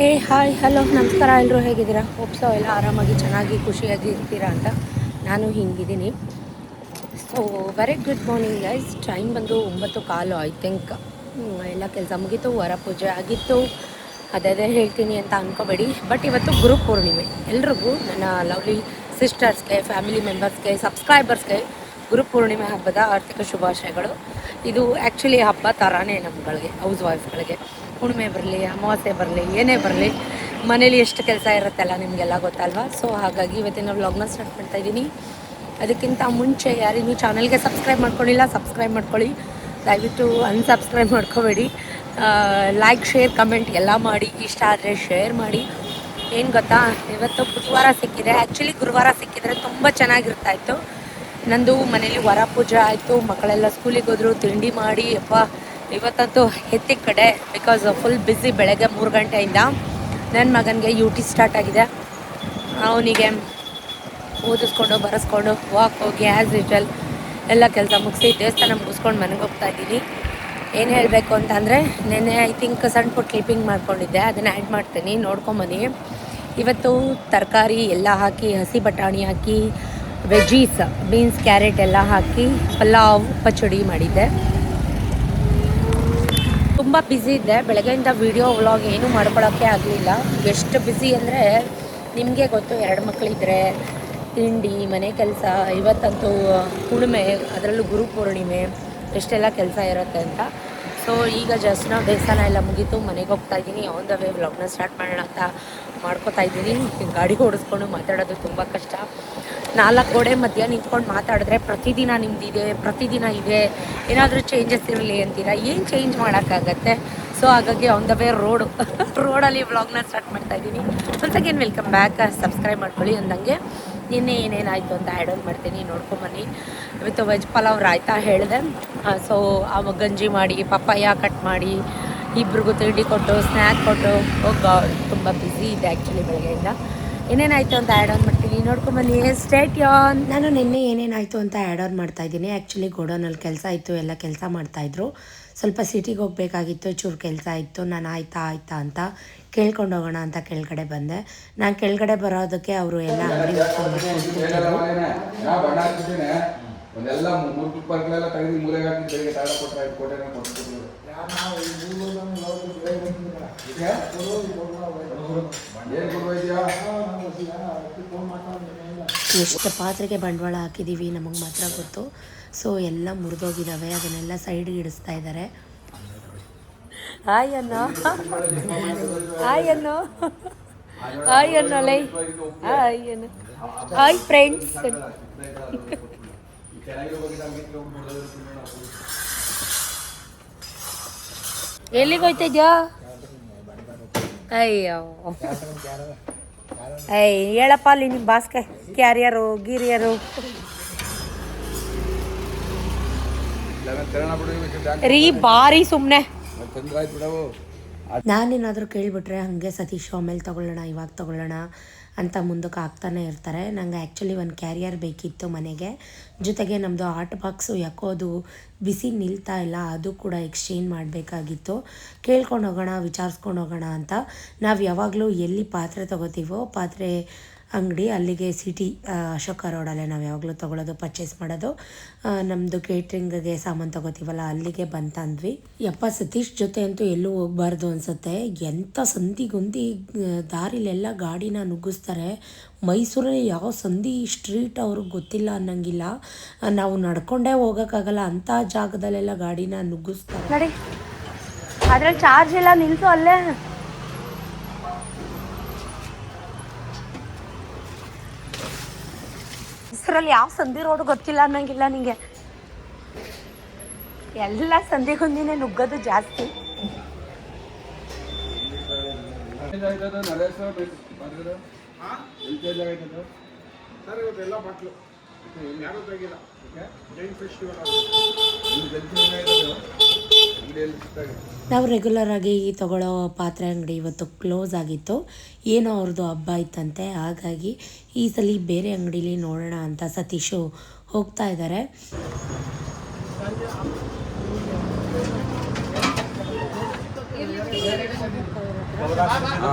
Hi hello ನಮಸ್ಕಾರ. ಎಲ್ಲರೂ ಹೇಗಿದ್ದೀರಾ? ಹೋಪ್ಸೋ ಎಲ್ಲ ಆರಾಮಾಗಿ ಚೆನ್ನಾಗಿ ಖುಷಿಯಾಗಿ ಇರ್ತೀರಾ ಅಂತ ನಾನು ಹಿಂಗಿದ್ದೀನಿ. So very good morning guys. Time ಬಂದು 9:15 ಐ ಥಿಂಕ್. ಎಲ್ಲ ಕೆಲಸ ಮುಗೀತು, ವರ ಪೂಜೆ ಆಗಿತ್ತು. ಅದೇ ಹೇಳ್ತೀನಿ ಅಂತ ಅಂದ್ಕೋಬೇಡಿ. ಬಟ್ ಇವತ್ತು ಗುರು ಪೂರ್ಣಿಮೆ. ಎಲ್ರಿಗೂ ನನ್ನ ಲವ್ಲಿ ಸಿಸ್ಟರ್ಸ್ಗೆ, ಫ್ಯಾಮಿಲಿ ಮೆಂಬರ್ಸ್ಗೆ, ಸಬ್ಸ್ಕ್ರೈಬರ್ಸ್ಗೆ ಗುರು ಪೂರ್ಣಿಮೆ ಹಬ್ಬದ ಆರ್ಥಿಕ ಶುಭಾಶಯಗಳು. ಇದು ಆ್ಯಕ್ಚುಲಿ ಹಬ್ಬ ಥರನೇ ನಮ್ಮಗಳಿಗೆ, ಹೌಸ್ ವೈಫ್ಗಳಿಗೆ. ಹುಣ್ಣಿಮೆ ಬರಲಿ, ಅಮಾವಾಸ್ಯೆ ಬರಲಿ, ಏನೇ ಬರಲಿ, ಮನೇಲಿ ಎಷ್ಟು ಕೆಲಸ ಇರುತ್ತಲ್ಲ ನಿಮಗೆಲ್ಲ ಗೊತ್ತಲ್ವಾ. ಸೊ ಹಾಗಾಗಿ ಇವತ್ತಿನ ವ್ಲಾಗ್ನ ಸ್ಟಾರ್ಟ್ ಮಾಡ್ತಾಯಿದ್ದೀನಿ. ಅದಕ್ಕಿಂತ ಮುಂಚೆ ಯಾರಿನ್ನೂ ಚಾನಲ್ಗೆ ಸಬ್ಸ್ಕ್ರೈಬ್ ಮಾಡ್ಕೊಂಡಿಲ್ಲ, ಸಬ್ಸ್ಕ್ರೈಬ್ ಮಾಡ್ಕೊಳ್ಳಿ. ದಯವಿಟ್ಟು ಅನ್ಸಬ್ಸ್ಕ್ರೈಬ್ ಮಾಡ್ಕೋಬೇಡಿ. ಲೈಕ್, ಶೇರ್, ಕಮೆಂಟ್ ಎಲ್ಲ ಮಾಡಿ. ಇಷ್ಟ ಆದರೆ ಶೇರ್ ಮಾಡಿ. ಏನು ಗೊತ್ತಾ, ಇವತ್ತು ಬುಧವಾರ ಸಿಕ್ಕಿದೆ. ಆ್ಯಕ್ಚುಲಿ ಗುರುವಾರ ಸಿಕ್ಕಿದ್ರೆ ತುಂಬ ಚೆನ್ನಾಗಿರ್ತಾಯಿತ್ತು. ನಂದು ಮನೇಲಿ ವರ ಪೂಜೆ ಆಯಿತು, ಮಕ್ಕಳೆಲ್ಲ ಸ್ಕೂಲಿಗೆ ಹೋದರು, ತಿಂಡಿ ಮಾಡಿ. ಇವತ್ತಂತೂ ಎತ್ತಿ ಕಡೆ, ಬಿಕಾಸ್ ಫುಲ್ ಬ್ಯುಸಿ. ಬೆಳಗ್ಗೆ 3 ಗಂಟೆಯಿಂದ ನನ್ನ ಮಗನಿಗೆ UT ಸ್ಟಾರ್ಟ್ ಆಗಿದೆ. ಅವನಿಗೆ ಓದಿಸ್ಕೊಂಡು ಬರೆಸ್ಕೊಂಡು ವಾಕ್ ಹೋಗಿ ಆ್ಯಸ್ ಯೂಶುವಲ್ ಎಲ್ಲ ಕೆಲಸ ಮುಗಿಸಿ ದೇವಸ್ಥಾನ ಮುಗಿಸ್ಕೊಂಡು ಮನೆಗೆ ಹೋಗ್ತಾ ಇದ್ದೀನಿ. ಏನು ಹೇಳಬೇಕು ಅಂತಂದರೆ, ನೆನ್ನೆ ಐ ಥಿಂಕ್ ಸಣ್ಣ ಪುಟ್ಟ ಕ್ಲಿಪ್ಪಿಂಗ್ ಮಾಡ್ಕೊಂಡಿದ್ದೆ, ಅದನ್ನು ಆ್ಯಡ್ ಮಾಡ್ತೀನಿ, ನೋಡ್ಕೊಂಬನ್ನಿ. ಇವತ್ತು ತರಕಾರಿ ಎಲ್ಲ ಹಾಕಿ, ಹಸಿ ಬಟಾಣಿ ಹಾಕಿ, ವೆಜೀಸ್, ಬೀನ್ಸ್, ಕ್ಯಾರೆಟ್ ಎಲ್ಲ ಹಾಕಿ ಪಲಾವ್ ಪಚಡಿ ಮಾಡಿದ್ದೆ. ತುಂಬ ಬ್ಯುಸಿ ಇದ್ದೆ ಬೆಳಗ್ಗೆಯಿಂದ. ವೀಡಿಯೋ ವ್ಲಾಗ್ ಏನೂ ಮಾಡ್ಕೊಳ್ಳೋಕ್ಕೆ ಆಗಲಿಲ್ಲ. ಎಷ್ಟು ಬ್ಯುಸಿ ಅಂದರೆ ನಿಮಗೆ ಗೊತ್ತು, 2 ಮಕ್ಕಳಿದ್ರೆ ತಿಂಡಿ, ಮನೆ ಕೆಲಸ. ಇವತ್ತಂತೂ ಹುಣ್ಣಿಮೆ, ಅದರಲ್ಲೂ ಗುರು ಪೂರ್ಣಿಮೆ, ಎಷ್ಟೆಲ್ಲ ಕೆಲಸ ಇರುತ್ತೆ ಅಂತ. ಸೊ ಈಗ ಜಸ್ಟ್ ನಾವು ದೇವಸ್ಥಾನ ಎಲ್ಲ ಮುಗೀತು, ಮನೆಗೆ ಹೋಗ್ತಾ ಇದ್ದೀನಿ. ಆನ್ ದ ವೇ ವ್ಲಾಗ್ನ ಸ್ಟಾರ್ಟ್ ಮಾಡೋಣ ಅಂತ ಮಾಡ್ಕೋತಾ ಇದ್ದೀನಿ. ಗಾಡಿ ಓಡಿಸ್ಕೊಂಡು ಮಾತಾಡೋದು ತುಂಬ ಕಷ್ಟ. 4 ಗೋಡೆ ಮಧ್ಯ ನಿಂತ್ಕೊಂಡು ಮಾತಾಡಿದ್ರೆ ಪ್ರತಿದಿನ ನಿಮ್ಮದಿದೆ, ಪ್ರತಿದಿನ ಇದೆ, ಏನಾದರೂ ಚೇಂಜಸ್ ಇರಲಿ ಅಂತೀರಾ. ಏನು ಚೇಂಜ್ ಮಾಡೋಕ್ಕಾಗತ್ತೆ? ಸೊ ಹಾಗಾಗಿ ಆನ್ ದ ವೇ ರೋಡಲ್ಲಿ ವ್ಲಾಗ್ನ ಸ್ಟಾರ್ಟ್ ಮಾಡ್ತಾ ಇದ್ದೀನಿ. Once again welcome back. Subscribe ಮಾಡ್ಕೊಳ್ಳಿ. ಅಂದಂಗೆ ನಿನ್ನೆ ಏನೇನಾಯಿತು ಅಂತ ಆ್ಯಡ್ ಆನ್ ಮಾಡ್ತೀನಿ, ನೋಡ್ಕೊಂಬನ್ನಿ. ಇವತ್ತು ವೆಜ್ ಪಲಾವ್ ರಾಯ್ತಾ ಹೇಳಿದೆ. ಸೊ ಆ ಗಂಜಿ ಮಾಡಿ, ಪಪ್ಪಾಯ ಕಟ್ ಮಾಡಿ, ಇಬ್ರಿಗೂ ತಿಂಡಿ ಕೊಟ್ಟು, ಸ್ನ್ಯಾಕ್ ಕೊಟ್ಟು, ತುಂಬ ಬ್ಯುಸಿ ಇದೆ ಆ್ಯಕ್ಚುಲಿ ಬೆಳಗ್ಗೆಯಿಂದ. ಏನೇನಾಯಿತು ಅಂತ ಆ್ಯಡ್ ಆನ್ ಮಾಡ್ತೀನಿ, ನೋಡ್ಕೊಂಬನ್ನಿ. ಸ್ಟೇಟ್ ಯಾನ್. ನಾನು ನಿನ್ನೆ ಏನೇನಾಯಿತು ಅಂತ ಆ್ಯಡ್ ಆನ್ ಮಾಡ್ತಾಯಿದ್ದೀನಿ. ಆ್ಯಕ್ಚುಲಿ ಗೋಡೌನಲ್ಲಿ ಕೆಲಸ ಇತ್ತು, ಎಲ್ಲ ಕೆಲಸ ಮಾಡ್ತಾಯಿದ್ರು. ಸ್ವಲ್ಪ ಸಿಟಿಗೆ ಹೋಗಬೇಕಾಗಿತ್ತು, ಚೂರು ಕೆಲಸ ಇತ್ತು. ನಾನು ಆಯ್ತಾ ಅಂತ ಕೇಳ್ಕೊಂಡು ಹೋಗೋಣ ಅಂತ ಕೆಳಗಡೆ ಬಂದೆ. ನಾನು ಕೆಳಗಡೆ ಬರೋದಕ್ಕೆ ಅವರು ಎಲ್ಲ ಅಂಗಡಿ ಎಷ್ಟು ಪಾತ್ರೆಗೆ ಬಂಡವಾಳ ಹಾಕಿದ್ದೀವಿ ನಮಗೆ ಮಾತ್ರ ಗೊತ್ತು. ಸೊ ಎಲ್ಲ ಮುರಿದೋಗಿದ್ದಾವೆ, ಅದನ್ನೆಲ್ಲ ಸೈಡ್ಗೆ ಇಡಿಸ್ತಾ ಇದ್ದಾರೆ. ಹಾಯ್ ಅನ್ನೋ, ಹಾಯ್ ಅನ್ನೋ, ಹಾಯ್ ಅನ್ನೋ, ಲೈ ಹಾಯ್ ಅನ್ನೋ, ಹಾಯ್ ಫ್ರೆಂಡ್ಸ್. ಎಲ್ಲಿಗೆ ಹೋಯ್ತಾ ಇದ್ಯಾ? ಅಯ್ಯೋ ಹೇಳಪ್ಪ ಅಲ್ಲಿ ನಿಮ್ಮ ಬಾಸ್ಕೆ ಕ್ಯಾರಿಯರು ಗೀರಿಯರು ರೀ ಬಾರಿ ಸುಮ್ಮನೆ. ನಾನೇನಾದರೂ ಕೇಳಿಬಿಟ್ರೆ ಹಾಗೆ ಸತೀಶ್ ಆಮೇಲೆ ತೊಗೊಳ್ಳೋಣ, ಇವಾಗ ತೊಗೊಳ್ಳೋಣ ಅಂತ ಮುಂದಕ್ಕೆ ಆಗ್ತಾನೆ ಇರ್ತಾರೆ. ನಂಗೆ ಆ್ಯಕ್ಚುಲಿ ಒಂದು ಕ್ಯಾರಿಯರ್ ಬೇಕಿತ್ತು ಮನೆಗೆ. ಜೊತೆಗೆ ನಮ್ಮದು ಆರ್ಟ್ ಬಾಕ್ಸು ಯಾಕೋ ಅದು ಬಿಸಿ ನಿಲ್ತಾ ಇಲ್ಲ, ಅದು ಕೂಡ ಎಕ್ಸ್ಚೇಂಜ್ ಮಾಡಬೇಕಾಗಿತ್ತು. ಕೇಳ್ಕೊಂಡು ಹೋಗೋಣ, ವಿಚಾರಿಸ್ಕೊಂಡು ಹೋಗೋಣ ಅಂತ. ನಾವು ಯಾವಾಗಲೂ ಎಲ್ಲಿ ಪಾತ್ರೆ ತೊಗೋತೀವೋ ಪಾತ್ರೆ ಅಂಗಡಿ, ಅಲ್ಲಿಗೆ ಸಿಟಿ ಅಶೋಕ ರೋಡಲ್ಲೇ ನಾವು ಯಾವಾಗಲೂ ತೊಗೊಳ್ಳೋದು, ಪರ್ಚೇಸ್ ಮಾಡೋದು. ನಮ್ಮದು ಕೇಟ್ರಿಂಗ್ಗೆ ಸಾಮಾನು ತೊಗೋತೀವಲ್ಲ ಅಲ್ಲಿಗೆ ಬಂತಂದ್ವಿ. ಯಪ್ಪ ಸತೀಶ್ ಜೊತೆ ಅಂತೂ ಎಲ್ಲೂ ಹೋಗಬಾರ್ದು ಅನಿಸುತ್ತೆ. ಎಂಥ ಸಂದಿಗೊಂದಿ ದಾರಿಲೆಲ್ಲ ಗಾಡಿನ ನುಗ್ಗಿಸ್ತಾರೆ. ಮೈಸೂರಲ್ಲಿ ಯಾವ ಸಂಧಿ ಸ್ಟ್ರೀಟ್ ಅವ್ರಿಗೆ ಗೊತ್ತಿಲ್ಲ ಅನ್ನಂಗಿಲ್ಲ. ನಾವು ನಡ್ಕೊಂಡೇ ಹೋಗೋಕ್ಕಾಗಲ್ಲ, ಅಂಥ ಜಾಗದಲ್ಲೆಲ್ಲ ಗಾಡಿನ ನುಗ್ಗಿಸ್ತಾರೆ. ನೋಡಿ ಅದ್ರಲ್ಲಿ ಚಾರ್ಜ್ ಎಲ್ಲ ನಿಲ್ತು ಅಲ್ಲೇ. ಹೆಸರಲ್ಲಿ ಯಾವ ಸಂಧಿ ರೋಡ್ ಗೊತ್ತಿಲ್ಲ ಅನ್ನಂಗಿಲ್ಲ ನಿಂಗೆ. ಎಲ್ಲ ಸಂಧಿಗೊಂದಿನೇ ನುಗ್ಗೋದು ಜಾಸ್ತಿ. ನಾವು ರೆಗ್ಯುಲರ್ ಆಗಿ ತಗೊಳ್ಳೋ ಪಾತ್ರೆ ಅಂಗಡಿ ಇವತ್ತು ಕ್ಲೋಸ್ ಆಗಿತ್ತು. ಏನೋ ಅವ್ರದ್ದು ಹಬ್ಬ ಇತ್ತಂತೆ, ಹಾಗಾಗಿ ಈ ಸಲ ಬೇರೆ ಅಂಗಡೀಲಿ ನೋಡೋಣ ಅಂತ ಸತೀಶು ಹೋಗ್ತಾ ಇದ್ದಾರೆ.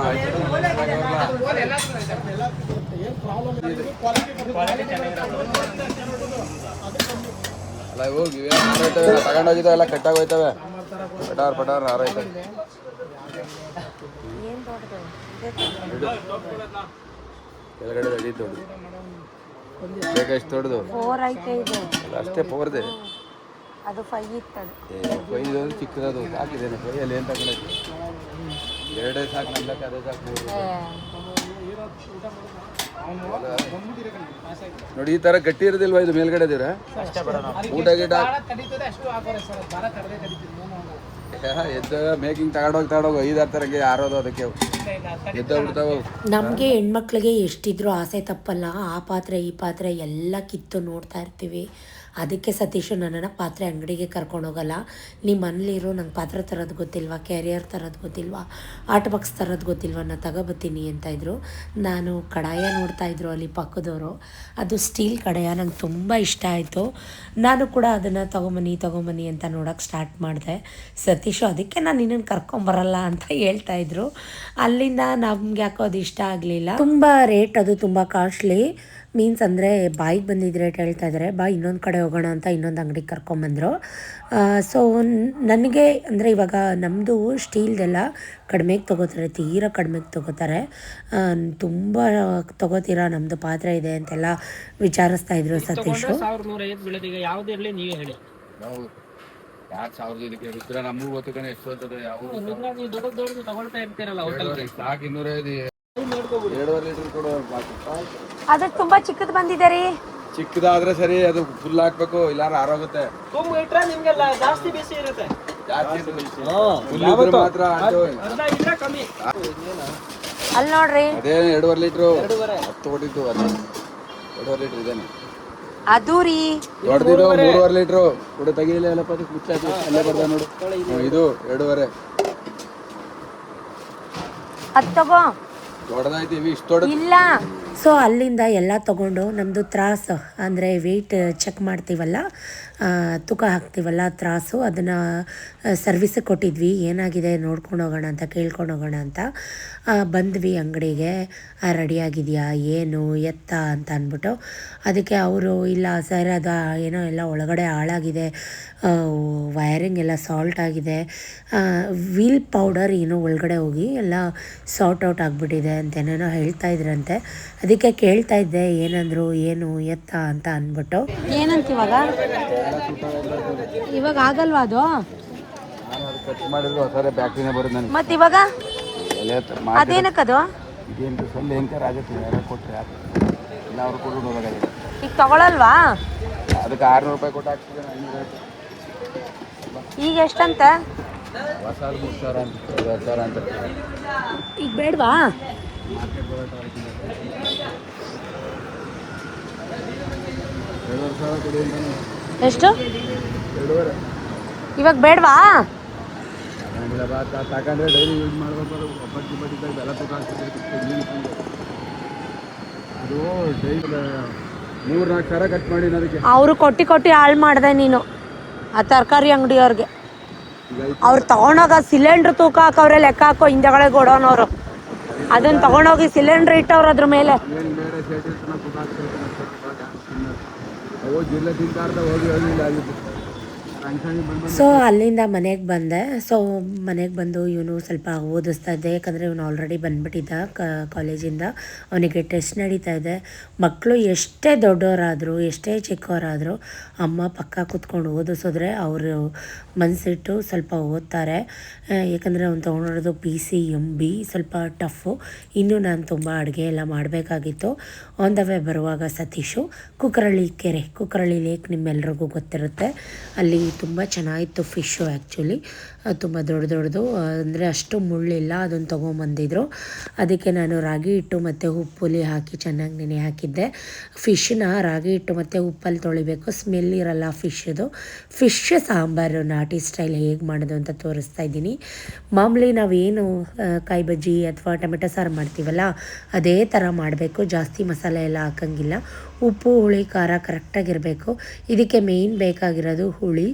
ಅಲ್ಲ ಹೋಗಿ ಹಾರೈತವೆ ತಗೊಂಡೋಗಿದ್ದಾವೆ ಎಲ್ಲ ಕಟ್ಟಾಗೋಯ್ತವೆ ಪಟಾರ್ ಹಾರೈತವೆ ಕೆಳಗಡೆ ಅಡಿ ದೊಡ್ಡದು ಬೇಕಷ್ಟು ದೊಡ್ಡದು ಅಷ್ಟೇ ಪೋರ್ದೆ ಅದು 5 ಇತ್ತದು ಇದು ಚಿಕ್ಕದದು ಸಾಕಿದ್ದೇನೆ ಕೈಯಲ್ಲಿ ಏನು ತಗೊಂಡೈತೆ ಎರಡೇ ಸಾಕು ನಮ್ದಕ್ಕೆ ಅದೇ ಸಾಕು ನೋಡಿ ಈ ತರ ಗಟ್ಟಿ ಇರೋದಿಲ್ವಾ ಇದು ಮೇಲ್ಗಡೆ ಇದೀರ ಊಟ ಗಿಡ ಎದ್ದ ಮೇಕಿಂಗ್ ತಗೊಂಡೋಗಿ 5-6 ತರಗೆ ಯಾರೋದು ಅದಕ್ಕೆ ಎದ್ದೋಗ್ಬಿಡ್ತಾವ. ನಮಗೆ ಹೆಣ್ಮಕ್ಳಿಗೆ ಎಷ್ಟಿದ್ರು ಆಸೆ ತಪ್ಪಲ್ಲ. ಆ ಪಾತ್ರೆ ಈ ಪಾತ್ರೆ ಎಲ್ಲ ಕಿತ್ತು ನೋಡ್ತಾ ಇರ್ತೀವಿ. ಅದಕ್ಕೆ ಸತೀಶು ನನ್ನನ್ನು ಪಾತ್ರೆ ಅಂಗಡಿಗೆ ಕರ್ಕೊಂಡೋಗಲ್ಲ. ನಿಮ್ಮ ಮನೇಲಿರೋ ನಂಗೆ ಪಾತ್ರೆ ತರೋದು ಗೊತ್ತಿಲ್ವಾ, ಕ್ಯಾರಿಯರ್ ತರೋದು ಗೊತ್ತಿಲ್ವಾ, ಆಟ್ ಬಾಕ್ಸ್ ತರೋದು ಗೊತ್ತಿಲ್ವಾ, ನಾನು ತಗೋಬತ್ತೀನಿ ಅಂತ ಇದ್ರು. ನಾನು ಕಡಾಯ ನೋಡ್ತಾಯಿದ್ರು ಅಲ್ಲಿ ಪಕ್ಕದವರು. ಅದು ಸ್ಟೀಲ್ ಕಡಾಯ ನಂಗೆ ತುಂಬ ಇಷ್ಟ ಆಯಿತು. ನಾನು ಕೂಡ ಅದನ್ನು ತೊಗೊಂಬನ್ನಿ ಅಂತ ನೋಡೋಕ್ಕೆ ಸ್ಟಾರ್ಟ್ ಮಾಡಿದೆ. ಸತೀಶು ಅದಕ್ಕೆ ನಾನು ನಿನ್ನನ್ನು ಕರ್ಕೊಂಬರಲ್ಲ ಅಂತ ಹೇಳ್ತಾಯಿದ್ರು. ಅಲ್ಲಿಂದ ನಮ್ಗೆ ಯಾಕೋ ಅದು ಇಷ್ಟ ಆಗಲಿಲ್ಲ. ತುಂಬ ರೇಟ್, ಅದು ತುಂಬ ಕಾಸ್ಟ್ಲಿ. ಮೀನ್ಸ್ ಅಂದರೆ ಬಾಯಿಗೆ ಬಂದಿದ್ದ ರೇಟ್ ಹೇಳ್ತಾ ಇದ್ದಾರೆ. ಇನ್ನೊಂದು ಕಡೆ ಹೋಗೋಣ ಅಂತ ಇನ್ನೊಂದು ಅಂಗಡಿಗೆ ಕರ್ಕೊಂಬಂದರು. ಸೊ ನನಗೆ ಅಂದರೆ ಇವಾಗ ನಮ್ಮದು ಸ್ಟೀಲ್ದೆಲ್ಲ ಕಡಿಮೆಗೆ ತೊಗೋತಾರೆ, ತೀರಾ ಕಡಿಮೆಗೆ ತೊಗೋತಾರೆ. ತುಂಬ ತೊಗೋತೀರಾ, ನಮ್ಮದು ಪಾತ್ರೆ ಇದೆ ಅಂತೆಲ್ಲ ವಿಚಾರಿಸ್ತಾ ಇದ್ರು ಸತೀಶು. ಅದಕ್ಕೆ ತುಂಬಾ ಚಿಕ್ಕದು ಬಂದಿದೆ ರೀ. ಚಿಕ್ಕದಾದ್ರೆ ಸರಿ, ಅದು ಫುಲ್ ಹಾಕ್ಬೇಕು, ಇಲ್ಲಾರ ಆರೋಗುತ್ತೆ. ಅಲ್ಲಿ ನೋಡ್ರಿ, ಅದೇ 2.5 ಲೀಟ್ರು 10 ಕೊಟ್ಟಿದ್ದು, ಅದು 2.5 ಲೀಟ್ರ್ ಇದೇನೆ. ಅದು ರೀ ದೊಡ್ಡದಿದು 3.5 ಲೀಟ್ರು ಕೂಡ ತೆಗಿಲಿಲ್ಲ. ಎಲ್ಲಪ್ಪ ಅದಕ್ಕೆ ಮುಚ್ಚಾಕಿ ಅಲ್ಲೇ ಬರ್ದ ನೋಡು. ಇದು 2.5 ಅದು ತಗೋ. ದೊಡ್ಡದಾಯ್ತೀವಿ, ಇಷ್ಟು ದೊಡ್ಡ ಇಲ್ಲ. ಸೊ ಅಲ್ಲಿಂದ ಎಲ್ಲ ತೊಗೊಂಡು ನಮ್ಮದು ತ್ರಾಸು ಅಂದರೆ ವೆಯ್ಟ್ ಚೆಕ್ ಮಾಡ್ತೀವಲ್ಲ, ತೂಕ ಹಾಕ್ತೀವಲ್ಲ ತ್ರಾಸು, ಅದನ್ನು ಸರ್ವಿಸಿಗೆ ಕೊಟ್ಟಿದ್ವಿ. ಏನಾಗಿದೆ ನೋಡ್ಕೊಂಡು ಹೋಗೋಣ ಅಂತ, ಕೇಳ್ಕೊಂಡು ಹೋಗೋಣ ಅಂತ ಬಂದ್ವಿ ಅಂಗಡಿಗೆ. ರೆಡಿಯಾಗಿದೆಯಾ ಏನು ಎತ್ತ ಅಂತ ಅಂದ್ಬಿಟ್ಟು. ಅದಕ್ಕೆ ಅವರು ಇಲ್ಲ ಸರ್, ಅದು ಏನೋ ಎಲ್ಲ ಒಳಗಡೆ ಹಾಳಾಗಿದೆ, ವೈರಿಂಗ್ ಎಲ್ಲ ಸಾಲ್ಟ್ ಆಗಿದೆ, ವೀಲ್ ಪೌಡರ್ ಏನೋ ಒಳಗಡೆ ಹೋಗಿ ಎಲ್ಲ ಸಾರ್ಟ್ ಔಟ್ ಆಗಿಬಿಟ್ಟಿದೆ ಅಂತೇನೇನೋ ಹೇಳ್ತಾ ಇದ್ರಂತೆ. ಅದಕ್ಕೆ ಕೇಳ್ತಾ ಇದ್ದೆ ಏನಂದ್ರು, ಏನು ಎತ್ತ ಅಂತ ಅಂದ್ಬಿಟ್ಟು. ಏನಂತ ಇವಾಗ ಆಗಲ್ವಾ ಅದು? ಮತ್ತೆ ಇವಾಗ ಅದೇನಕ್ಕದು ಈಗ ತಗೊಳಲ್ವಾ? ಅದಕ್ಕೆ 600 ರೂಪಾಯಿ ಕೊಟ್ಟು ಹಾಕ್ತಿದ್ದೆ. ಈಗ ಎಷ್ಟಂತ? ಹೊಸ 3,000 ಅಂತ. ಈಗ ಬೇಡವಾ? ಎಷ್ಟು? ಇವಾಗ ಬೇಡವಾ? ತಗೊಂಡ್ರೆ ಡೈಲಿ ಯೂಸ್ ಮಾಡ್ಬೇಕು. ಒಬ್ಬಟ್ಟು ಬಟ್ಟಿದ್ದಾಗ ಬೆಲ್ಲ ತೂಕ ಹಾಕ್ತಿದ್ದೆ. ಅದು ಡೈಲಿ 3-4 ಸಾವಿರ ಕಟ್ ಮಾಡಿ ಅದಕ್ಕೆ ಅವರು ಕೊಟ್ಟು ಹಾಳು ಮಾಡಿದೆ ನೀನು ಆ ತರಕಾರಿ ಅಂಗಡಿಯವ್ರಿಗೆ. ಅವ್ರು ತಗೊಂಡೋಗ ಸಿಲಿಂಡ್ರ್ ತೂಕ ಹಾಕವ್ರೆ, ಲೆಕ್ಕ ಹಾಕೋ ಹಿಂದೆಗಡೆ ಗೋಡೋನವರು. ಅದನ್ನ ತಗೊಂಡೋಗಿ ಸಿಲಿಂಡ್ರ್ ಇಟ್ಟವ್ರು ಅದ್ರ ಮೇಲೆ. ಸೊ ಅಲ್ಲಿಂದ ಮನೆಗೆ ಬಂದೆ. ಸೊ ಮನೆಗೆ ಬಂದು ಇವನು ಸ್ವಲ್ಪ ಓದಿಸ್ತಾ ಇದ್ದೆ, ಯಾಕಂದರೆ ಇವನು ಆಲ್ರೆಡಿ ಬಂದುಬಿಟ್ಟಿದ್ದ ಕಾಲೇಜಿಂದ. ಅವನಿಗೆ ಟೆಸ್ಟ್ ನಡೀತಾ ಇದೆ. ಮಕ್ಕಳು ಎಷ್ಟೇ ದೊಡ್ಡವರಾದರೂ ಎಷ್ಟೇ ಚಿಕ್ಕವರಾದರೂ ಅಮ್ಮ ಪಕ್ಕ ಕೂತ್ಕೊಂಡು ಓದಿಸಿದ್ರೆ ಅವರು ಮನಸ್ಸಿಟ್ಟು ಸ್ವಲ್ಪ ಓದ್ತಾರೆ. ಯಾಕಂದರೆ ಅವ್ನು ತೊಗೊಂಡಿರೋದು PCMB, ಸ್ವಲ್ಪ ಟಫು. ಇನ್ನೂ ನಾನು ತುಂಬ ಅಡುಗೆ ಎಲ್ಲ ಮಾಡಬೇಕಾಗಿತ್ತು. ಆನ್ ದ ವೇ ಬರುವಾಗ ಸತೀಶು ಕುಕ್ಕರಳ್ಳಿ ಲೇಕ್ ನಿಮ್ಮೆಲ್ರಿಗೂ ಗೊತ್ತಿರುತ್ತೆ. ಅಲ್ಲಿ ತುಂಬ ಚೆನ್ನಾಗಿತ್ತು ಫಿಶ್ಶು. ಆ್ಯಕ್ಚುಲಿ ತುಂಬ ದೊಡ್ಡದು, ಅಂದರೆ ಅಷ್ಟು ಮುಳ್ಳಿಲ್ಲ. ಅದನ್ನು ತೊಗೊಂಬಂದಿದ್ರು. ಅದಕ್ಕೆ ನಾನು ರಾಗಿ ಹಿಟ್ಟು ಮತ್ತು ಉಪ್ಪುಲಿ ಹಾಕಿ ಚೆನ್ನಾಗಿ ನೆನೆ ಹಾಕಿದ್ದೆ. ಫಿಶ್ನ ರಾಗಿ ಹಿಟ್ಟು ಮತ್ತು ಉಪ್ಪಲ್ಲಿ ತೊಳಿಬೇಕು, ಸ್ಮೆಲ್ ಇರಲ್ಲ ಫಿಶ್ದು. ಫಿಶ್ ಸಾಂಬಾರು ನಾಟಿ ಸ್ಟೈಲ್ ಹೇಗೆ ಮಾಡೋದು ಅಂತ ತೋರಿಸ್ತಾ ಇದ್ದೀನಿ. ಮಾಮೂಲಿ ನಾವೇನು ಕಾಯಿ ಬಜ್ಜಿ ಅಥವಾ ಟೊಮೆಟೊ ಸಾರು ಮಾಡ್ತೀವಲ್ಲ, ಅದೇ ಥರ ಮಾಡಬೇಕು. ಜಾಸ್ತಿ ಮಸಾಲೆ ಎಲ್ಲ ಹಾಕಂಗಿಲ್ಲ. ಉಪ್ಪು ಹುಳಿ ಖಾರ ಕರೆಕ್ಟಾಗಿರಬೇಕು. ಇದಕ್ಕೆ ಮೇಯ್ನ್ ಬೇಕಾಗಿರೋದು ಹುಳಿ.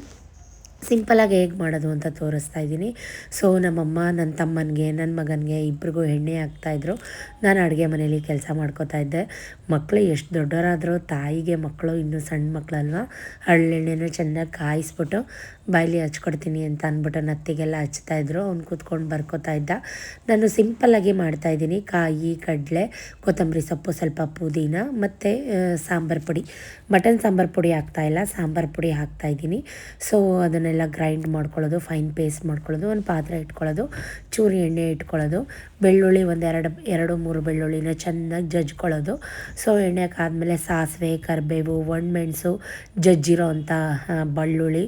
ಸಿಂಪಲಾಗಿ ಹೇಗೆ ಮಾಡೋದು ಅಂತ ತೋರಿಸ್ತಾ ಇದ್ದೀನಿ. ಸೊ ನಮ್ಮಮ್ಮ ನನ್ನ ತಮ್ಮನಿಗೆ ನನ್ನ ಮಗನಿಗೆ ಇಬ್ರಿಗೂ ಎಣ್ಣೆ ಹಾಕ್ತಾಯಿದ್ರು. ನಾನು ಅಡುಗೆ ಮನೇಲಿ ಕೆಲಸ ಮಾಡ್ಕೋತಾ ಇದ್ದೆ. ಮಕ್ಕಳು ಎಷ್ಟು ದೊಡ್ಡವರಾದರೂ ತಾಯಿಗೆ ಮಕ್ಕಳು ಇನ್ನೂ ಸಣ್ಣ ಮಕ್ಕಳಲ್ವ, ಹರಳೆಣ್ಣೆನ ಚೆನ್ನಾಗಿ ಕಾಯಿಸ್ಬಿಟ್ಟು ಬಾಯಲ್ಲಿ ಹಚ್ಕೊಡ್ತೀನಿ ಅಂತ ಅಂದ್ಬಿಟ್ಟು ನತ್ತಿಗೆಲ್ಲ ಹಚ್ತಾಯಿದ್ರು. ಅವ್ನು ಕೂತ್ಕೊಂಡು ಬರ್ಕೋತಾ ಇದ್ದ. ನಾನು ಸಿಂಪಲ್ಲಾಗಿ ಮಾಡ್ತಾಯಿದ್ದೀನಿ. ಕಾಯಿ, ಕಡಲೆ, ಕೊತ್ತಂಬರಿ ಸೊಪ್ಪು, ಸ್ವಲ್ಪ ಪುದೀನ ಮತ್ತು ಸಾಂಬಾರು ಪುಡಿ. ಮಟನ್ ಸಾಂಬಾರು ಪುಡಿ ಹಾಕ್ತಾಯಿಲ್ಲ, ಸಾಂಬಾರು ಪುಡಿ ಹಾಕ್ತಾಯಿದ್ದೀನಿ. ಸೊ ಅದನ್ನೆಲ್ಲ ಗ್ರೈಂಡ್ ಮಾಡ್ಕೊಳ್ಳೋದು, ಫೈನ್ ಪೇಸ್ಟ್ ಮಾಡ್ಕೊಳ್ಳೋದು, ಒಂದು ಪಾತ್ರೆ ಇಟ್ಕೊಳ್ಳೋದು, ಚೂರು ಎಣ್ಣೆ ಇಟ್ಕೊಳ್ಳೋದು, ಬೆಳ್ಳುಳ್ಳಿ ಎರಡು ಮೂರು ಬೆಳ್ಳುಳ್ಳಿನ ಚೆನ್ನಾಗಿ ಜಜ್ಕೊಳ್ಳೋದು. ಸೊ ಎಣ್ಣೆ ಹಾಕಾದ್ಮೇಲೆ ಸಾಸಿವೆ, ಕರಿಬೇವು, ಒಣಮೆಣಸು, ಜಜ್ಜಿರೋ ಅಂಥ ಬೆಳ್ಳುಳ್ಳಿ